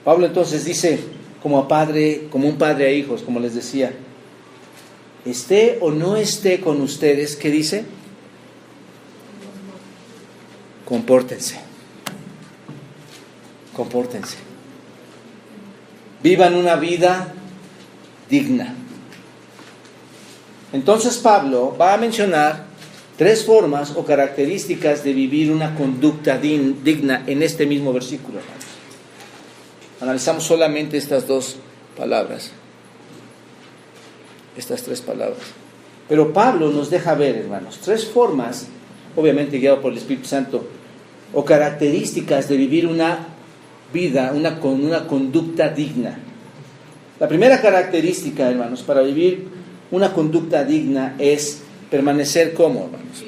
Pablo entonces dice, como un padre a hijos, como les decía, esté o no esté con ustedes, ¿qué dice? Compórtense. Vivan una vida digna. Entonces Pablo va a mencionar 3 formas o características de vivir una conducta digna en este mismo versículo, hermanos. Analizamos solamente estas 2 palabras. Estas 3 palabras. Pero Pablo nos deja ver, hermanos, 3 formas, obviamente guiado por el Espíritu Santo, o características de vivir una vida, con una conducta digna. La primera característica, hermanos, para vivir una conducta digna es permanecer como, hermanos.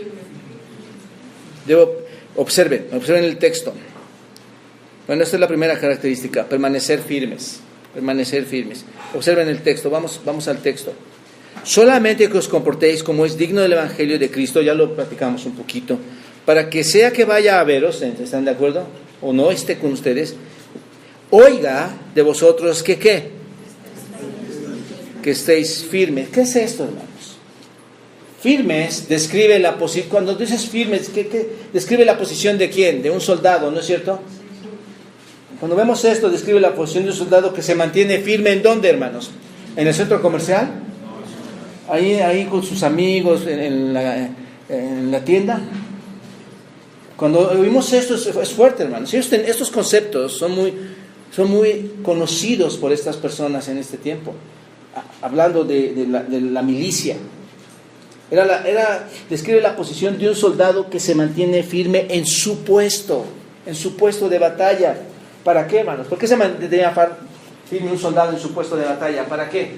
Observen el texto. Bueno, esta es la primera característica, permanecer firmes. Observen el texto, vamos al texto. Solamente que os comportéis como es digno del Evangelio de Cristo, ya lo platicamos un poquito, para que sea que vaya a veros, ¿están de acuerdo? O no esté con ustedes, oiga de vosotros que ¿qué? Que estéis firmes. ¿Qué es esto, hermanos? Firmes describe la posición, cuando dices firmes, ¿qué describe la posición de quién? De un soldado, ¿no es cierto? Cuando vemos esto, describe la posición de un soldado que se mantiene firme, ¿en dónde, hermanos? ¿En el centro comercial? Ahí con sus amigos, en la tienda. Cuando oímos esto es fuerte, hermanos. Estos conceptos son muy conocidos por estas personas en este tiempo. Hablando de la milicia. Describe la posición de un soldado que se mantiene firme en su puesto de batalla. ¿Para qué, hermanos? ¿Por qué se mantiene firme un soldado en su puesto de batalla? ¿Para qué?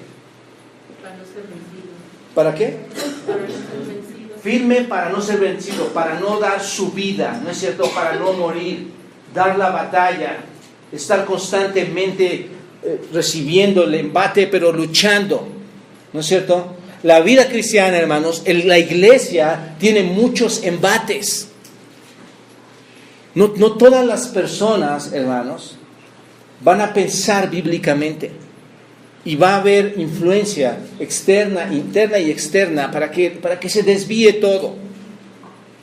Para no ser vencido. ¿Para qué? Para no ser vencido. Firme para no ser vencido, para no dar su vida, ¿no es cierto? Para no morir, dar la batalla, estar constantemente recibiendo el embate, pero luchando, ¿no es cierto? La vida cristiana, hermanos, la iglesia tiene muchos embates. No todas las personas, hermanos, van a pensar bíblicamente. Y va a haber influencia externa, interna y externa para que se desvíe todo.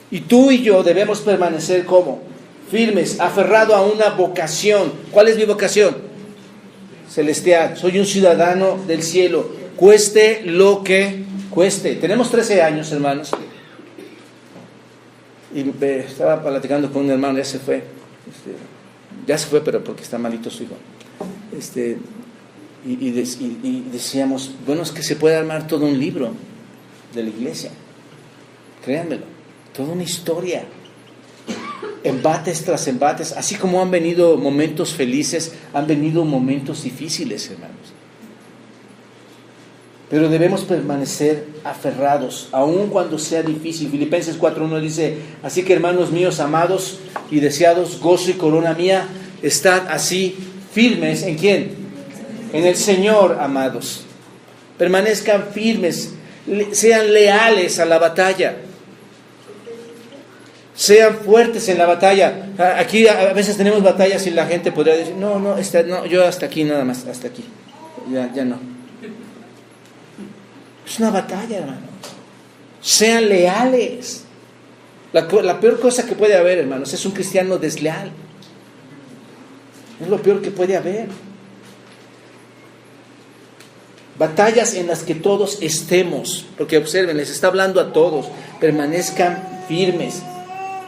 Y tú y yo debemos permanecer como firmes, aferrado a una vocación. ¿Cuál es mi vocación? Celestial. Soy un ciudadano del cielo. Cueste lo que cueste. Tenemos 13 años, hermanos. Y estaba platicando con un hermano, ya se fue. Pero porque está malito su hijo. Y decíamos, bueno, es que se puede armar todo un libro de la iglesia. Créanmelo, toda una historia. Embates tras embates. Así como han venido momentos felices, han venido momentos difíciles, hermanos. Pero debemos permanecer aferrados, aun cuando sea difícil. Filipenses 4:1 dice, así que hermanos míos, amados y deseados, gozo y corona mía, estad así firmes, ¿en quién? En el Señor, amados. Permanezcan firmes, sean leales a la batalla. Sean fuertes en la batalla. Aquí a veces tenemos batallas y la gente podría decir, no, yo hasta aquí nada más, hasta aquí. Ya no. Es una batalla, hermano. Sean leales. La peor cosa que puede haber, hermanos, es un cristiano desleal. Es lo peor que puede haber. Batallas en las que todos estemos, porque observen, les está hablando a todos, permanezcan firmes.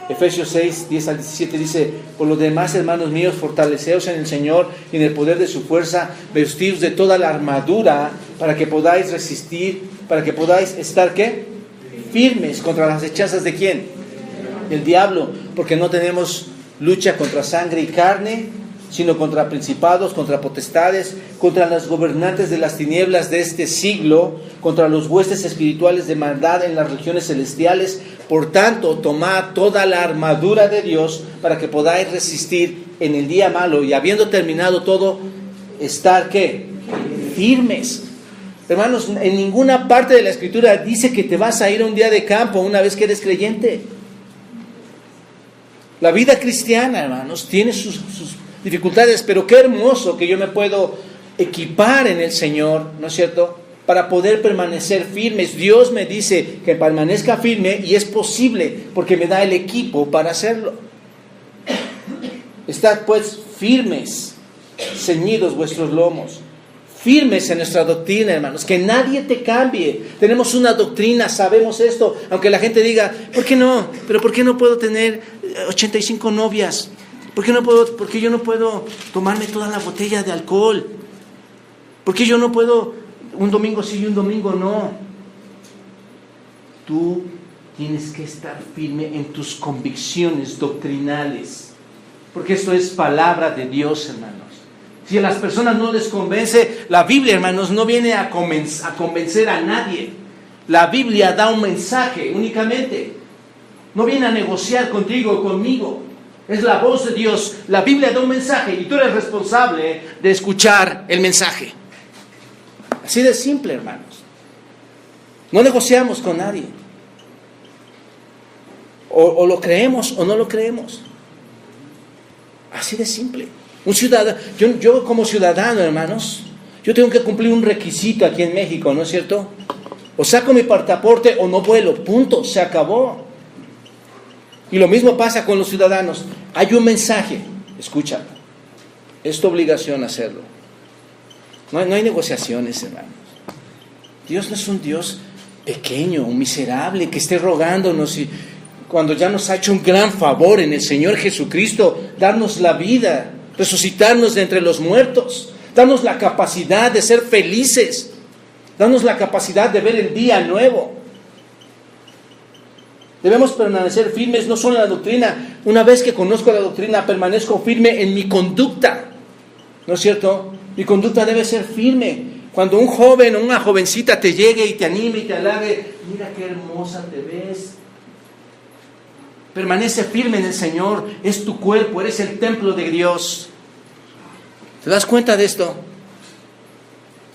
Efesios 6, 10 al 17 dice, por lo demás, hermanos míos, fortaleceos en el Señor y en el poder de su fuerza, vestidos de toda la armadura, para que podáis resistir, para que podáis estar, ¿qué? Firmes contra las hechazas ¿de quién? El diablo, porque no tenemos lucha contra sangre y carne, sino contra principados, contra potestades, contra los gobernantes de las tinieblas de este siglo, contra los huestes espirituales de maldad en las regiones celestiales. Por tanto, tomad toda la armadura de Dios para que podáis resistir en el día malo y habiendo terminado todo, estar ¿qué? Firmes. Hermanos, en ninguna parte de la Escritura dice que te vas a ir a un día de campo una vez que eres creyente. La vida cristiana, hermanos, tiene sus dificultades, pero qué hermoso que yo me puedo equipar en el Señor, ¿no es cierto?, para poder permanecer firmes. Dios me dice que permanezca firme y es posible porque me da el equipo para hacerlo. Estad pues firmes, ceñidos vuestros lomos, firmes en nuestra doctrina, hermanos, que nadie te cambie. Tenemos una doctrina, sabemos esto, aunque la gente diga, ¿por qué no? ¿Pero por qué no puedo tener 85 novias? ¿Por qué yo no puedo tomarme toda la botella de alcohol? ¿Por qué yo no puedo un domingo sí y un domingo no? Tú tienes que estar firme en tus convicciones doctrinales, porque esto es palabra de Dios, hermanos. Si a las personas no les convence, la Biblia, hermanos, no viene a convencer a nadie. La Biblia da un mensaje únicamente. No viene a negociar contigo o conmigo. Es la voz de Dios. La Biblia da un mensaje y tú eres responsable de escuchar el mensaje. Así de simple, hermanos. No negociamos con nadie. O lo creemos o no lo creemos. Así de simple. Un ciudadano, yo como ciudadano, hermanos, yo tengo que cumplir un requisito aquí en México, ¿no es cierto? O saco mi pasaporte o no vuelo. Punto, se acabó. Y lo mismo pasa con los ciudadanos. Hay un mensaje, escucha, es tu obligación hacerlo. No hay negociaciones, hermanos. Dios no es un Dios pequeño, un miserable, que esté rogándonos. cuando ya nos ha hecho un gran favor en el Señor Jesucristo, darnos la vida, resucitarnos de entre los muertos, darnos la capacidad de ser felices, darnos la capacidad de ver el día nuevo. Debemos permanecer firmes no solo en la doctrina. Una vez que conozco la doctrina, permanezco firme en mi conducta. ¿No es cierto? Mi conducta debe ser firme. Cuando un joven o una jovencita te llegue y te anime y te halague, mira qué hermosa te ves. Permanece firme en el Señor. Es tu cuerpo, eres el templo de Dios. ¿Te das cuenta de esto?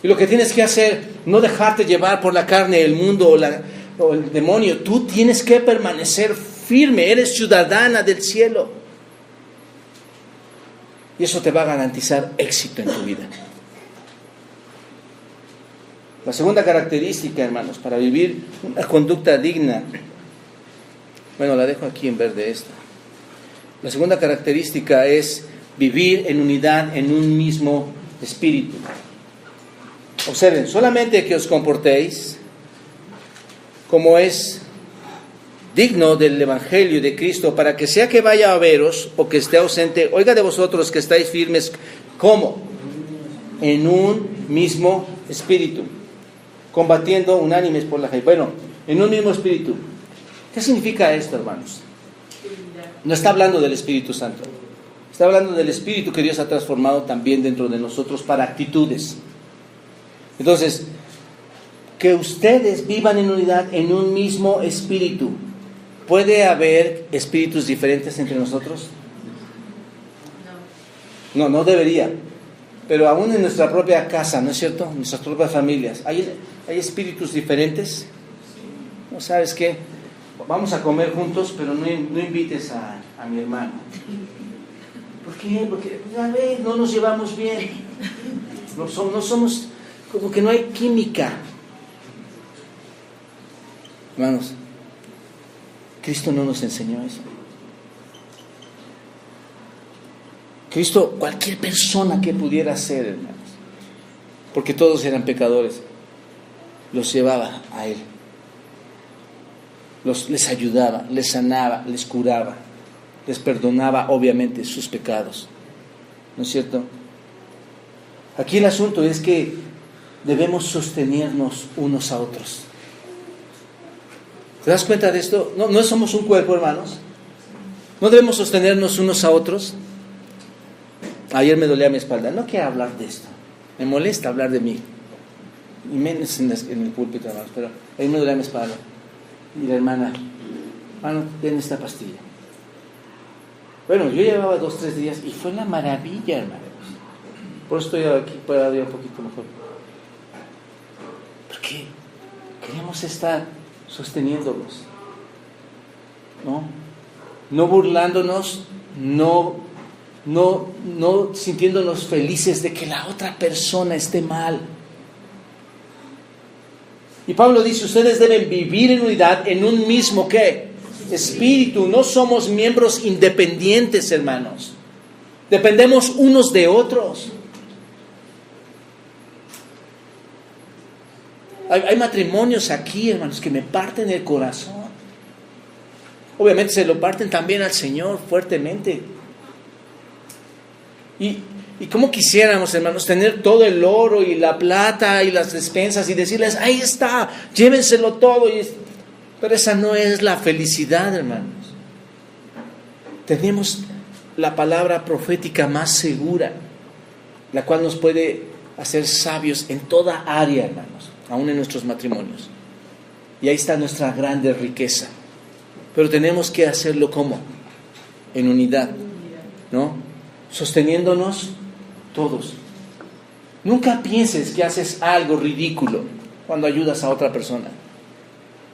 Y lo que tienes que hacer, no dejarte llevar por la carne, el mundo o el demonio. Tú tienes que permanecer firme. Eres ciudadana del cielo. Y eso te va a garantizar éxito en tu vida. La segunda característica, hermanos, para vivir una conducta digna. Bueno, la dejo aquí en verde esta. La segunda característica es vivir en unidad, en un mismo espíritu. Observen, solamente que os comportéis como es digno del Evangelio de Cristo, para que sea que vaya a veros o que esté ausente, oiga de vosotros que estáis firmes, ¿cómo? En un mismo espíritu, combatiendo unánimes por la fe. Bueno, en un mismo espíritu. ¿Qué significa esto, hermanos? No está hablando del Espíritu Santo. Está hablando del Espíritu que Dios ha transformado también dentro de nosotros para actitudes. Entonces, que ustedes vivan en unidad, en un mismo espíritu. ¿Puede haber espíritus diferentes entre nosotros? No debería. Pero aún en nuestra propia casa, ¿no es cierto? En nuestras propias familias, ¿hay espíritus diferentes? ¿No sabes qué? Vamos a comer juntos, pero no invites a mi hermano. ¿Por qué? Porque, ya ves, no nos llevamos bien. No somos, como que no hay química. Hermanos, Cristo no nos enseñó eso. Cristo, cualquier persona que pudiera ser, hermanos, porque todos eran pecadores, los llevaba a Él. Les ayudaba, les sanaba, les curaba, les perdonaba obviamente sus pecados. ¿No es cierto? Aquí el asunto es que debemos sostenernos unos a otros. ¿Te das cuenta de esto? No somos un cuerpo, hermanos. ¿No debemos sostenernos unos a otros? Ayer me dolía mi espalda. No quiero hablar de esto. Me molesta hablar de mí. Y menos en el púlpito, hermanos. Pero ahí me dolía mi espalda. Y la hermana, ten esta pastilla. Bueno, yo llevaba 2-3 días y fue una maravilla, hermanos. Por eso estoy aquí parado un poquito mejor. Porque queremos estar sosteniéndolos, no burlándonos, no sintiéndonos felices de que la otra persona esté mal. Y Pablo dice, ustedes deben vivir en unidad, en un mismo ¿qué? Espíritu. No somos miembros independientes, hermanos. Dependemos unos de otros. Hay matrimonios aquí, hermanos, que me parten el corazón. Obviamente se lo parten también al Señor fuertemente. Y como quisiéramos, hermanos, tener todo el oro y la plata y las despensas y decirles, ahí está, llévenselo todo. Pero esa no es la felicidad, hermanos. Tenemos la palabra profética más segura, la cual nos puede hacer sabios en toda área, hermanos, aún en nuestros matrimonios. Y ahí está nuestra grande riqueza. Pero tenemos que hacerlo ¿cómo? En unidad, ¿no? Sosteniéndonos todos. Nunca pienses que haces algo ridículo cuando ayudas a otra persona.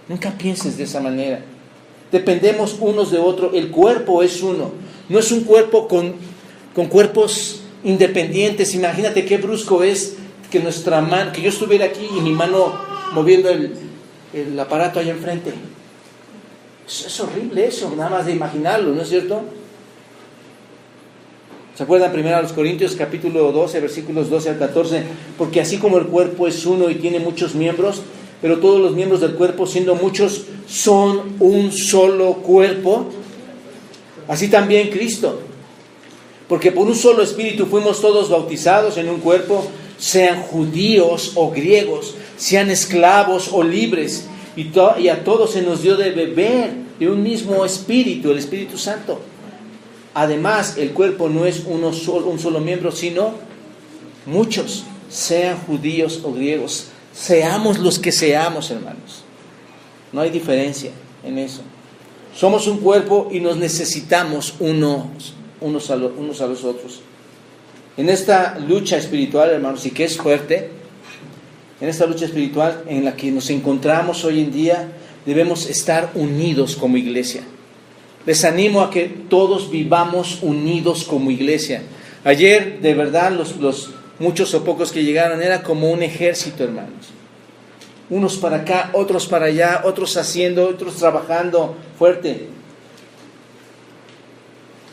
Nunca pienses de esa manera. Dependemos unos de otros. El cuerpo es uno. No es un cuerpo con cuerpos independientes. Imagínate qué brusco es que nuestra mano, que yo estuviera aquí y mi mano moviendo el aparato allá enfrente. Es horrible eso, nada más de imaginarlo, ¿no es cierto? ¿Se acuerdan? 1 Corintios capítulo 12, versículos 12 al 14. Porque así como el cuerpo es uno y tiene muchos miembros, pero todos los miembros del cuerpo, siendo muchos, son un solo cuerpo. Así también Cristo. Porque por un solo espíritu fuimos todos bautizados en un cuerpo, sean judíos o griegos, sean esclavos o libres, y a todos se nos dio de beber de un mismo espíritu, el Espíritu Santo. Además, el cuerpo no es un solo miembro, sino muchos, sean judíos o griegos. Seamos los que seamos, hermanos. No hay diferencia en eso. Somos un cuerpo y nos necesitamos unos a los otros. En esta lucha espiritual, hermanos, y que es fuerte, en esta lucha espiritual en la que nos encontramos hoy en día, debemos estar unidos como iglesia. Les animo a que todos vivamos unidos como iglesia. Ayer, de verdad, los muchos o pocos que llegaron, era como un ejército, hermanos. Unos para acá, otros para allá, otros haciendo, otros trabajando fuerte.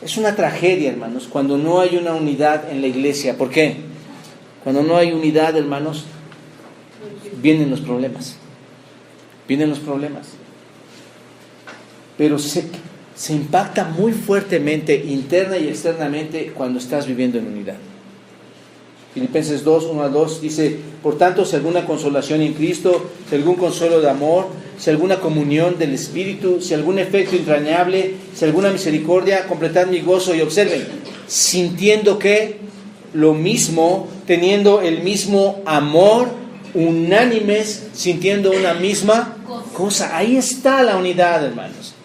Es una tragedia, hermanos, cuando no hay una unidad en la iglesia. ¿Por qué? Cuando no hay unidad, hermanos, vienen los problemas. Vienen los problemas. Pero se impacta muy fuertemente, interna y externamente, cuando estás viviendo en unidad. Filipenses 2, 1 a 2 dice: por tanto, si alguna consolación en Cristo, si algún consuelo de amor, si alguna comunión del Espíritu, si algún efecto entrañable, si alguna misericordia, completad mi gozo. Y observen, sintiendo que lo mismo, teniendo el mismo amor, unánimes, sintiendo una misma cosa. Ahí está la unidad, hermanos.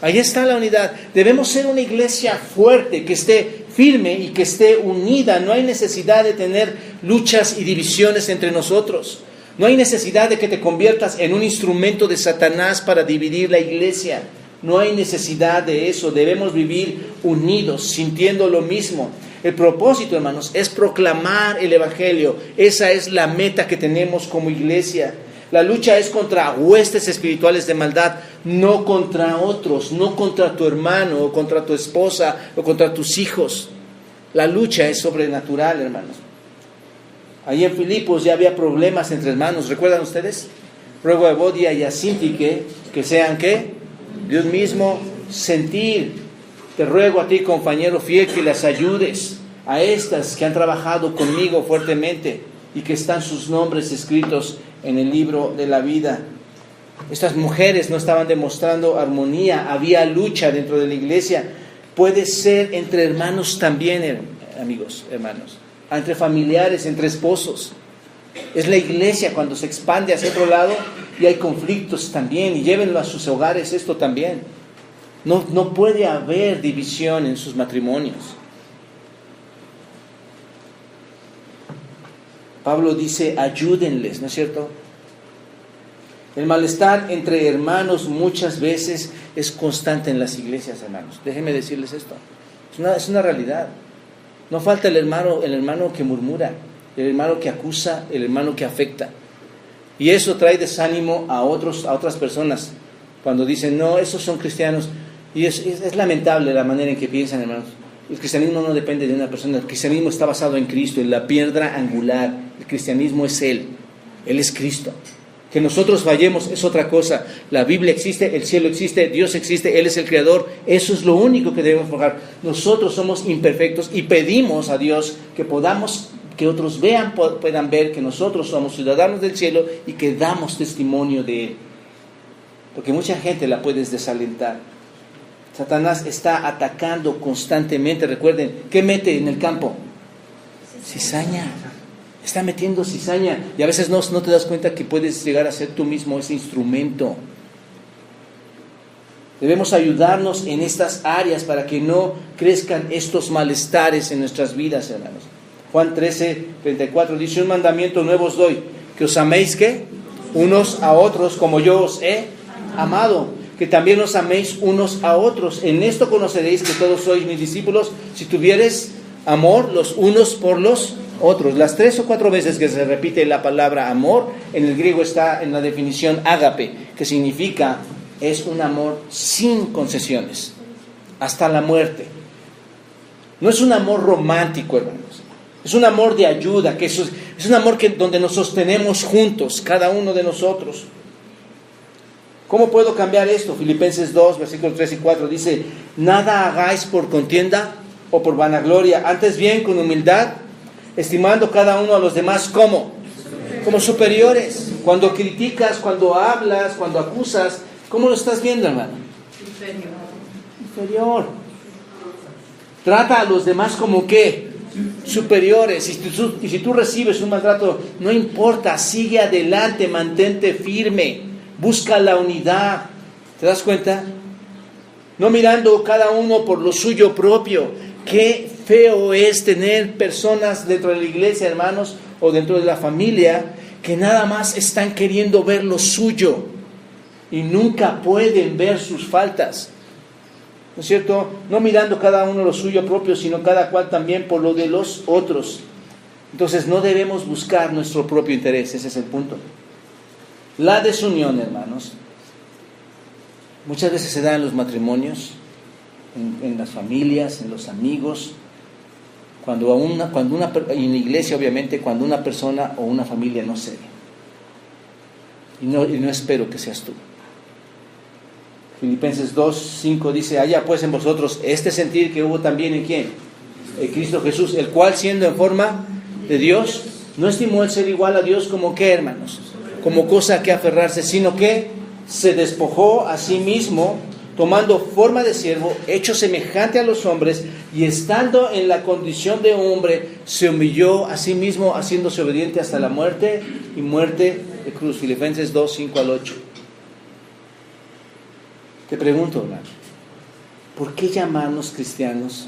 Ahí está la unidad. Debemos ser una iglesia fuerte, que esté firme y que esté unida. No hay necesidad de tener luchas y divisiones entre nosotros. No hay necesidad de que te conviertas en un instrumento de Satanás para dividir la iglesia. No hay necesidad de eso. Debemos vivir unidos, sintiendo lo mismo. El propósito, hermanos, es proclamar el Evangelio. Esa es la meta que tenemos como iglesia. La lucha es contra huestes espirituales de maldad, no contra otros, no contra tu hermano, o contra tu esposa, o contra tus hijos. La lucha es sobrenatural, hermanos. Ahí en Filipos ya había problemas entre hermanos, ¿recuerdan ustedes? Ruego a Evodia y a Síntique que sean, ¿qué? De un mismo sentir. Te ruego a ti, compañero fiel, que las ayudes a estas que han trabajado conmigo fuertemente y que están sus nombres escritos en el libro de la vida. Estas mujeres no estaban demostrando armonía, había lucha dentro de la iglesia. Puede ser entre hermanos también, amigos, hermanos, entre familiares, entre esposos. Es la iglesia cuando se expande hacia otro lado y hay conflictos también, y llévenlo a sus hogares esto también. No puede haber división en sus matrimonios. Pablo dice, ayúdenles, ¿no es cierto? El malestar entre hermanos muchas veces es constante en las iglesias, hermanos. Déjenme decirles esto. Es una realidad. No falta el hermano que murmura, el hermano que acusa, el hermano que afecta. Y eso trae desánimo a otras personas cuando dicen, no, esos son cristianos. Y es lamentable la manera en que piensan, hermanos. El cristianismo no depende de una persona. El cristianismo está basado en Cristo, en la piedra angular. El cristianismo es Él. Él es Cristo. Que nosotros fallemos es otra cosa. La Biblia existe, el cielo existe, Dios existe, Él es el Creador. Eso es lo único que debemos enfocar. Nosotros somos imperfectos y pedimos a Dios que podamos, que otros puedan ver que nosotros somos ciudadanos del cielo y que damos testimonio de Él. Porque mucha gente la puedes desalentar. Satanás está atacando constantemente. Recuerden, ¿qué mete en el campo? Cizaña. Está metiendo cizaña. Y a veces no te das cuenta que puedes llegar a ser tú mismo ese instrumento. Debemos ayudarnos en estas áreas para que no crezcan estos malestares en nuestras vidas, hermanos. Juan 13:34 dice, un mandamiento nuevo os doy, que os améis, ¿qué? Unos a otros como yo os he amado. Que también os améis unos a otros. En esto conoceréis que todos sois mis discípulos, si tuviereis amor los unos por los otros. Las 3 o 4 veces que se repite la palabra amor, en el griego está en la definición ágape, que significa, es un amor sin concesiones, hasta la muerte. No es un amor romántico, hermanos. Es un amor de ayuda, que es un amor donde nos sostenemos juntos, cada uno de nosotros. ¿Cómo puedo cambiar esto? Filipenses 2, versículos 3 y 4 dice: nada hagáis por contienda o por vanagloria, antes bien con humildad, estimando cada uno a los demás como superiores. Cuando criticas, cuando hablas, cuando acusas, ¿cómo lo estás viendo, hermano? Inferior. Trata a los demás como ¿qué? Superiores. Y si tú recibes un maltrato, no importa, sigue adelante, mantente firme, busca la unidad. ¿Te das cuenta? No mirando cada uno por lo suyo propio. Qué feo es tener personas dentro de la iglesia, hermanos, o dentro de la familia, que nada más están queriendo ver lo suyo y nunca pueden ver sus faltas. ¿No es cierto? No mirando cada uno lo suyo propio, sino cada cual también por lo de los otros. Entonces no debemos buscar nuestro propio interés, ese es el punto. La desunión, hermanos, muchas veces se da en los matrimonios, en las familias, en los amigos, en la iglesia, obviamente, cuando una persona o una familia no cede. Y no espero que seas tú. Filipenses 2:5 dice: haya pues en vosotros este sentir que hubo también en ¿quién? En Cristo Jesús, el cual siendo en forma de Dios, no estimó el ser igual a Dios como ¿qué, hermanos? Como cosa que aferrarse, sino que se despojó a sí mismo, tomando forma de siervo, hecho semejante a los hombres, y estando en la condición de hombre, se humilló a sí mismo, haciéndose obediente hasta la muerte y muerte de cruz. Filipenses 2:5-8. Te pregunto, hermano, ¿por qué llamarnos cristianos?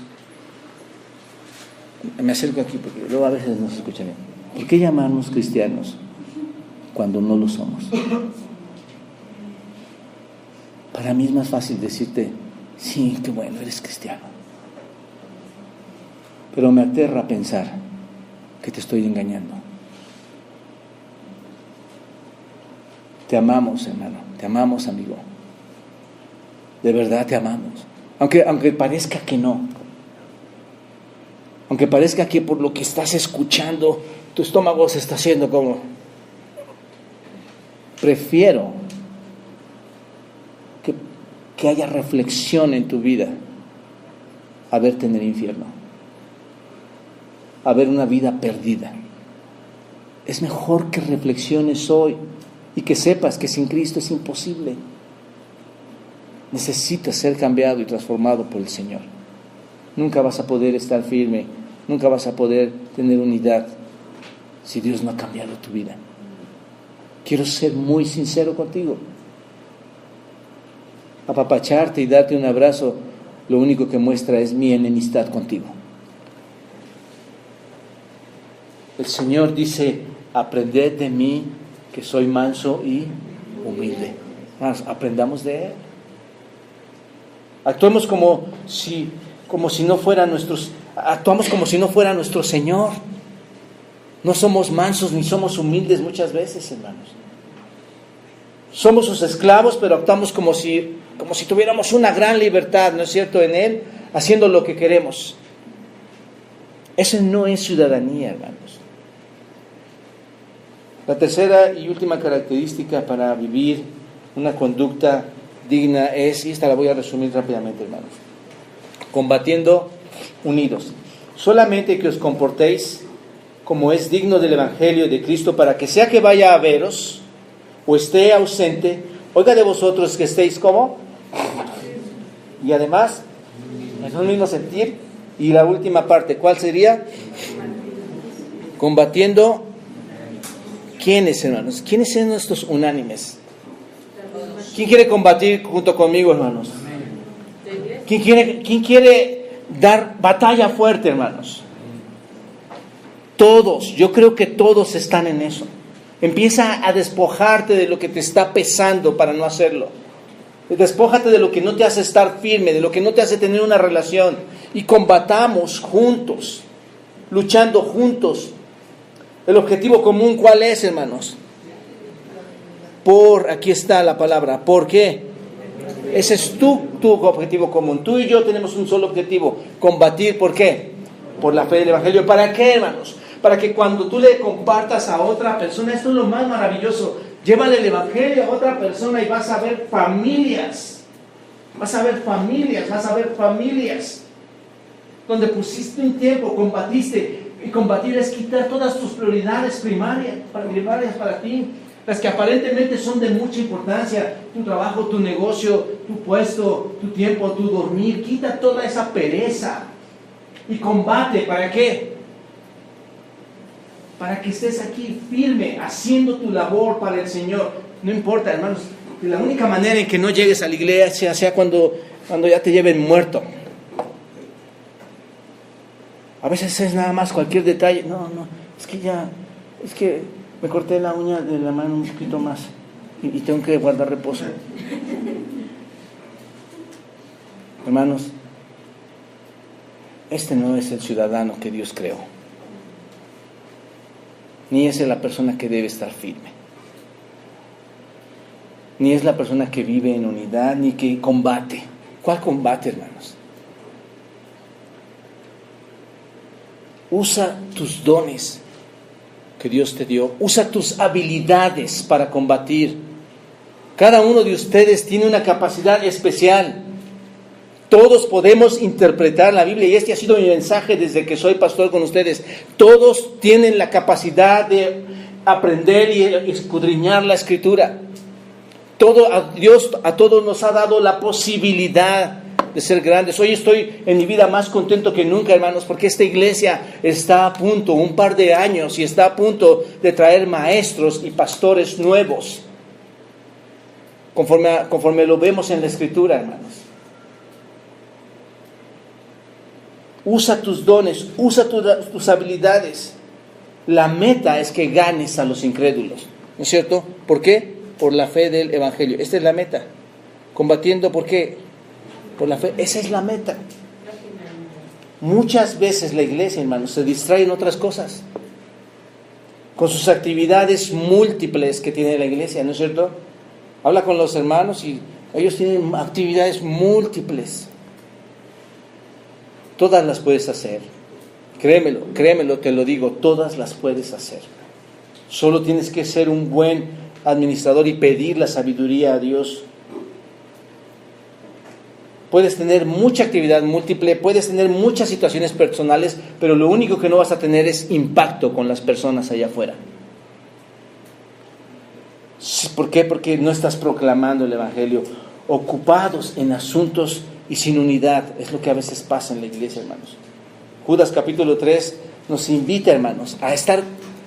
Me acerco aquí porque luego a veces no se escucha bien. ¿Por qué llamarnos cristianos cuando no lo somos? Para mí es más fácil decirte: sí, qué bueno, eres cristiano. Pero me aterra pensar que te estoy engañando. Te amamos, hermano, te amamos, amigo. De verdad te amamos. Aunque parezca que no. Aunque parezca que por lo que estás escuchando, tu estómago se está haciendo como... Prefiero que haya reflexión en tu vida a verte en el infierno, a ver una vida perdida. Es mejor que reflexiones hoy y que sepas que sin Cristo es imposible. Necesitas ser cambiado y transformado por el Señor. Nunca vas a poder estar firme, nunca vas a poder tener unidad si Dios no ha cambiado tu vida. Quiero ser muy sincero contigo. Apapacharte y darte un abrazo, lo único que muestra es mi enemistad contigo. El Señor dice: aprended de mí, que soy manso y humilde. Aprendamos de Él. Actuamos como si no fuera actuamos como si no fuera nuestro Señor. No somos mansos ni somos humildes muchas veces, hermanos. Somos sus esclavos, pero actuamos como si tuviéramos una gran libertad, ¿no es cierto?, en Él, haciendo lo que queremos. Eso no es ciudadanía, hermanos. La tercera y última característica para vivir una conducta digna es, y esta la voy a resumir rápidamente, hermanos: combatiendo unidos. Solamente que os comportéis como es digno del Evangelio de Cristo, para que sea que vaya a veros o esté ausente, oiga de vosotros que estéis como, y además en un mismo sentir. Y la última parte, ¿cuál sería? Combatiendo. ¿Quiénes, hermanos? ¿Quiénes son estos unánimes? ¿Quién quiere combatir junto conmigo, hermanos? ¿Quién quiere dar batalla fuerte, hermanos? Todos, yo creo que todos están en eso. Empieza a despojarte de lo que te está pesando para no hacerlo. Despójate de lo que no te hace estar firme, de lo que no te hace tener una relación. Y combatamos juntos, luchando juntos. El objetivo común, ¿cuál es, hermanos? Aquí está la palabra, ¿por qué? Ese es tu objetivo común. Tú y yo tenemos un solo objetivo: combatir, ¿por qué? Por la fe del Evangelio. ¿Para qué, hermanos? para que cuando tú le compartas a otra persona, esto es lo más maravilloso, llévale el evangelio a otra persona y vas a ver familias, donde pusiste un tiempo, combatiste, y combatir es quitar todas tus prioridades primarias para ti, las que aparentemente son de mucha importancia, tu trabajo, tu negocio, tu puesto, tu tiempo, tu dormir, quita toda esa pereza y combate. ¿Para qué? Para que estés aquí firme, haciendo tu labor para el Señor. No importa, hermanos, la única manera en que no llegues a la iglesia sea cuando ya te lleven muerto. A veces es nada más cualquier detalle. No, es que me corté la uña de la mano un poquito más y tengo que guardar reposo. Hermanos, este no es el ciudadano que Dios creó, ni es la persona que debe estar firme, ni es la persona que vive en unidad, ni que combate. ¿Cuál combate, hermanos? Usa tus dones que Dios te dio, usa tus habilidades para combatir. Cada uno de ustedes tiene una capacidad especial. Todos podemos interpretar la Biblia, y este ha sido mi mensaje desde que soy pastor con ustedes. Todos tienen la capacidad de aprender y escudriñar la Escritura. Dios a todos nos ha dado la posibilidad de ser grandes. Hoy estoy en mi vida más contento que nunca, hermanos, porque esta iglesia está a punto, un par de años, y está a punto de traer maestros y pastores nuevos, conforme lo vemos en la Escritura, hermanos. Usa tus dones, usa tus habilidades. La meta es que ganes a los incrédulos, ¿no es cierto? ¿Por qué? Por la fe del Evangelio. Esta es la meta. Combatiendo, ¿por qué? Por la fe. Esa es la meta. Muchas veces la iglesia, hermanos, se distrae en otras cosas, con sus actividades múltiples que tiene la iglesia, ¿no es cierto? Habla con los hermanos y ellos tienen actividades múltiples. Todas las puedes hacer. Créemelo, te lo digo, todas las puedes hacer. Solo tienes que ser un buen administrador y pedir la sabiduría a Dios. Puedes tener mucha actividad múltiple, puedes tener muchas situaciones personales, pero lo único que no vas a tener es impacto con las personas allá afuera. ¿Por qué? Porque no estás proclamando el Evangelio, ocupados en asuntos y sin unidad. Es lo que a veces pasa en la iglesia, hermanos. Judas capítulo 3 nos invita, hermanos, a estar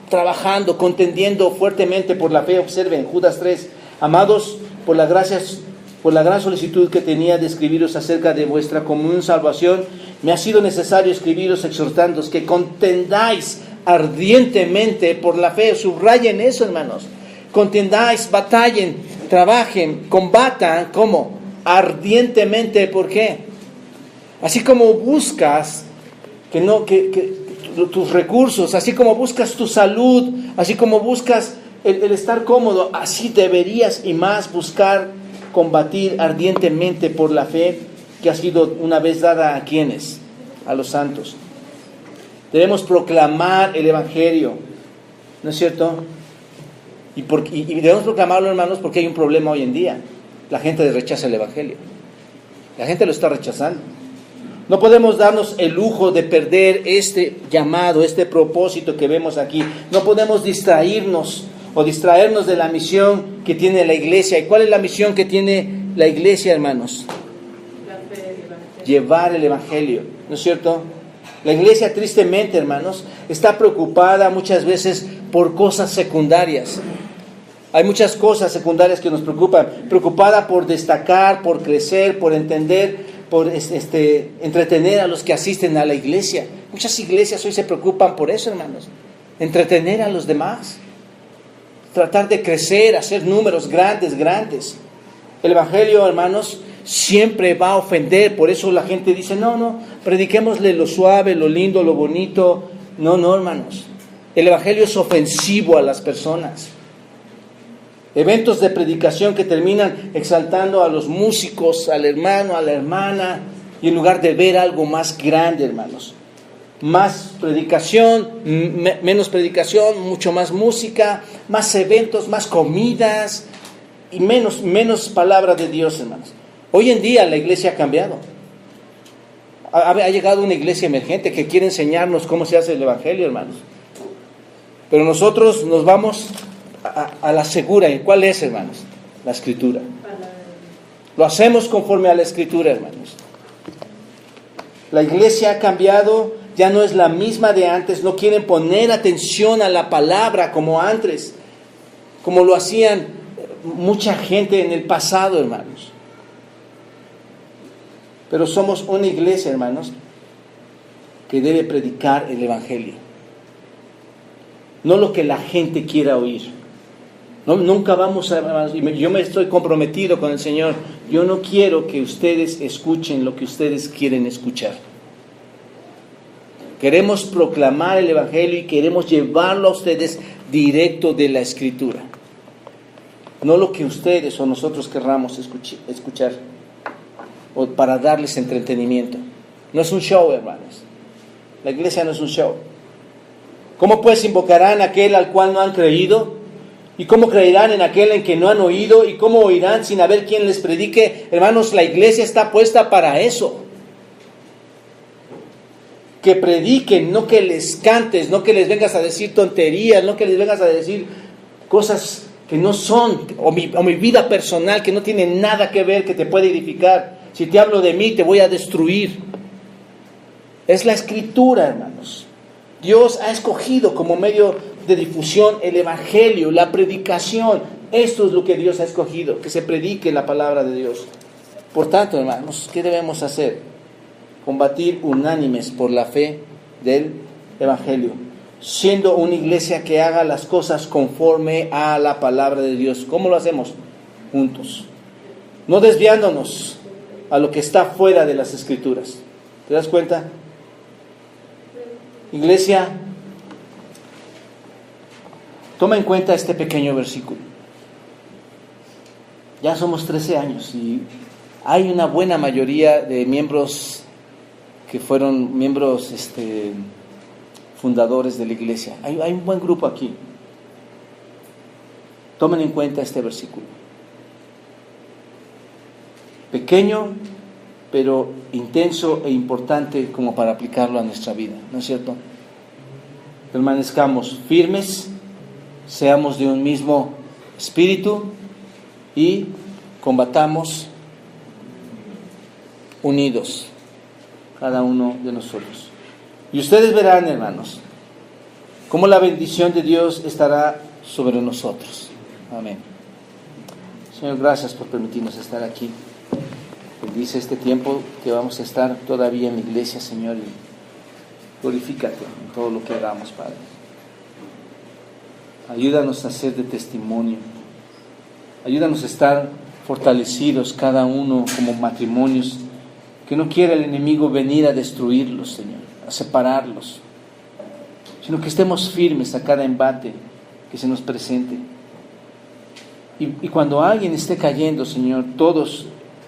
trabajando, contendiendo fuertemente por la fe. Observen, Judas 3, amados, por la gran solicitud que tenía de escribiros acerca de vuestra común salvación, me ha sido necesario escribiros exhortándoos que contendáis ardientemente por la fe. Subrayen eso, hermanos. Contendáis, batallen, trabajen, combatan, ¿cómo? Ardientemente. ¿Por qué? Así como buscas tus recursos, así como buscas tu salud, así como buscas el estar cómodo, así deberías y más buscar combatir ardientemente por la fe que ha sido una vez dada a quienes, a los santos. Debemos proclamar el Evangelio, ¿no es cierto? Y debemos proclamarlo, hermanos, porque hay un problema hoy en día. La gente rechaza el Evangelio. La gente lo está rechazando. No podemos darnos el lujo de perder este llamado, este propósito que vemos aquí. No podemos distraernos de la misión que tiene la iglesia. ¿Y cuál es la misión que tiene la iglesia, hermanos? Llevar el Evangelio, ¿no es cierto? La iglesia, tristemente, hermanos, está preocupada muchas veces por cosas secundarias. Hay muchas cosas secundarias que nos preocupan. Preocupada por destacar, por crecer, por entender, por entretener a los que asisten a la iglesia. Muchas iglesias hoy se preocupan por eso, hermanos. Entretener a los demás. Tratar de crecer, hacer números grandes. El Evangelio, hermanos, siempre va a ofender. Por eso la gente dice, no, prediquémosle lo suave, lo lindo, lo bonito. No, hermanos. El Evangelio es ofensivo a las personas. Eventos de predicación que terminan exaltando a los músicos, al hermano, a la hermana, y en lugar de ver algo más grande, hermanos. más predicación, menos predicación, mucho más música, más eventos, más comidas y menos palabra de Dios, hermanos. Hoy en día la iglesia ha cambiado. Ha llegado una iglesia emergente que quiere enseñarnos cómo se hace el evangelio, hermanos. Pero nosotros nos vamos a la segura. ¿Y cuál es, hermanos? La escritura. Lo hacemos conforme a la escritura, hermanos. La iglesia ha cambiado, ya no es la misma de antes. No quieren poner atención a la palabra como antes, como lo hacían mucha gente en el pasado, hermanos. Pero somos una iglesia, hermanos, que debe predicar el evangelio. No lo que la gente quiera oír. No, nunca vamos a... Yo me estoy comprometido con el Señor. Yo no quiero que ustedes escuchen lo que ustedes quieren escuchar. Queremos proclamar el evangelio y queremos llevarlo a ustedes directo de la escritura. No lo que ustedes o nosotros querramos escuchar. O para darles entretenimiento. No es un show, hermanos. La iglesia no es un show. ¿Cómo pues invocarán a aquel al cual no han creído? ¿Y cómo creerán en aquel en que no han oído? ¿Y cómo oirán sin haber quien les predique? Hermanos, la iglesia está puesta para eso. Que prediquen, no que les cantes, no que les vengas a decir tonterías, no que les vengas a decir cosas que no son, o mi vida personal que no tiene nada que ver, que te puede edificar. Si te hablo de mí, te voy a destruir. Es la escritura, hermanos. Dios ha escogido como medio de difusión el evangelio, la predicación. Esto es lo que Dios ha escogido, que se predique la palabra de Dios. Por tanto, hermanos, ¿qué debemos hacer? Combatir unánimes por la fe del evangelio, siendo una iglesia que haga las cosas conforme a la palabra de Dios. ¿Cómo lo hacemos? Juntos. No desviándonos a lo que está fuera de las escrituras. ¿Te das cuenta? Iglesia, toma en cuenta este pequeño versículo. Ya somos 13 años y hay una buena mayoría de miembros que fueron miembros fundadores de la iglesia. Hay un buen grupo aquí. Tomen en cuenta este versículo. Pequeño, pero intenso e importante como para aplicarlo a nuestra vida, ¿no es cierto? Permanezcamos firmes, seamos de un mismo espíritu y combatamos unidos, cada uno de nosotros. Y ustedes verán, hermanos, cómo la bendición de Dios estará sobre nosotros. Amén. Señor, gracias por permitirnos estar aquí. Bendice este tiempo que vamos a estar todavía en la iglesia, Señor, y glorifícate en todo lo que hagamos, Padre. Ayúdanos a ser de testimonio. Ayúdanos a estar fortalecidos cada uno como matrimonios. Que no quiera el enemigo venir a destruirlos, Señor, a separarlos, sino que estemos firmes a cada embate que se nos presente. Y cuando alguien esté cayendo, Señor, todos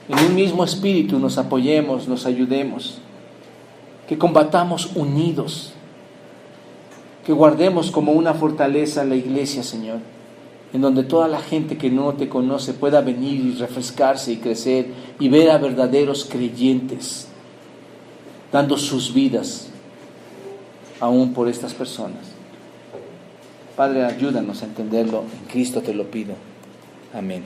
en un mismo espíritu nos apoyemos, nos ayudemos, que combatamos unidos, que guardemos como una fortaleza la iglesia, Señor, en donde toda la gente que no te conoce pueda venir y refrescarse y crecer y ver a verdaderos creyentes dando sus vidas aún por estas personas. Padre, ayúdanos a entenderlo, en Cristo te lo pido. Amén.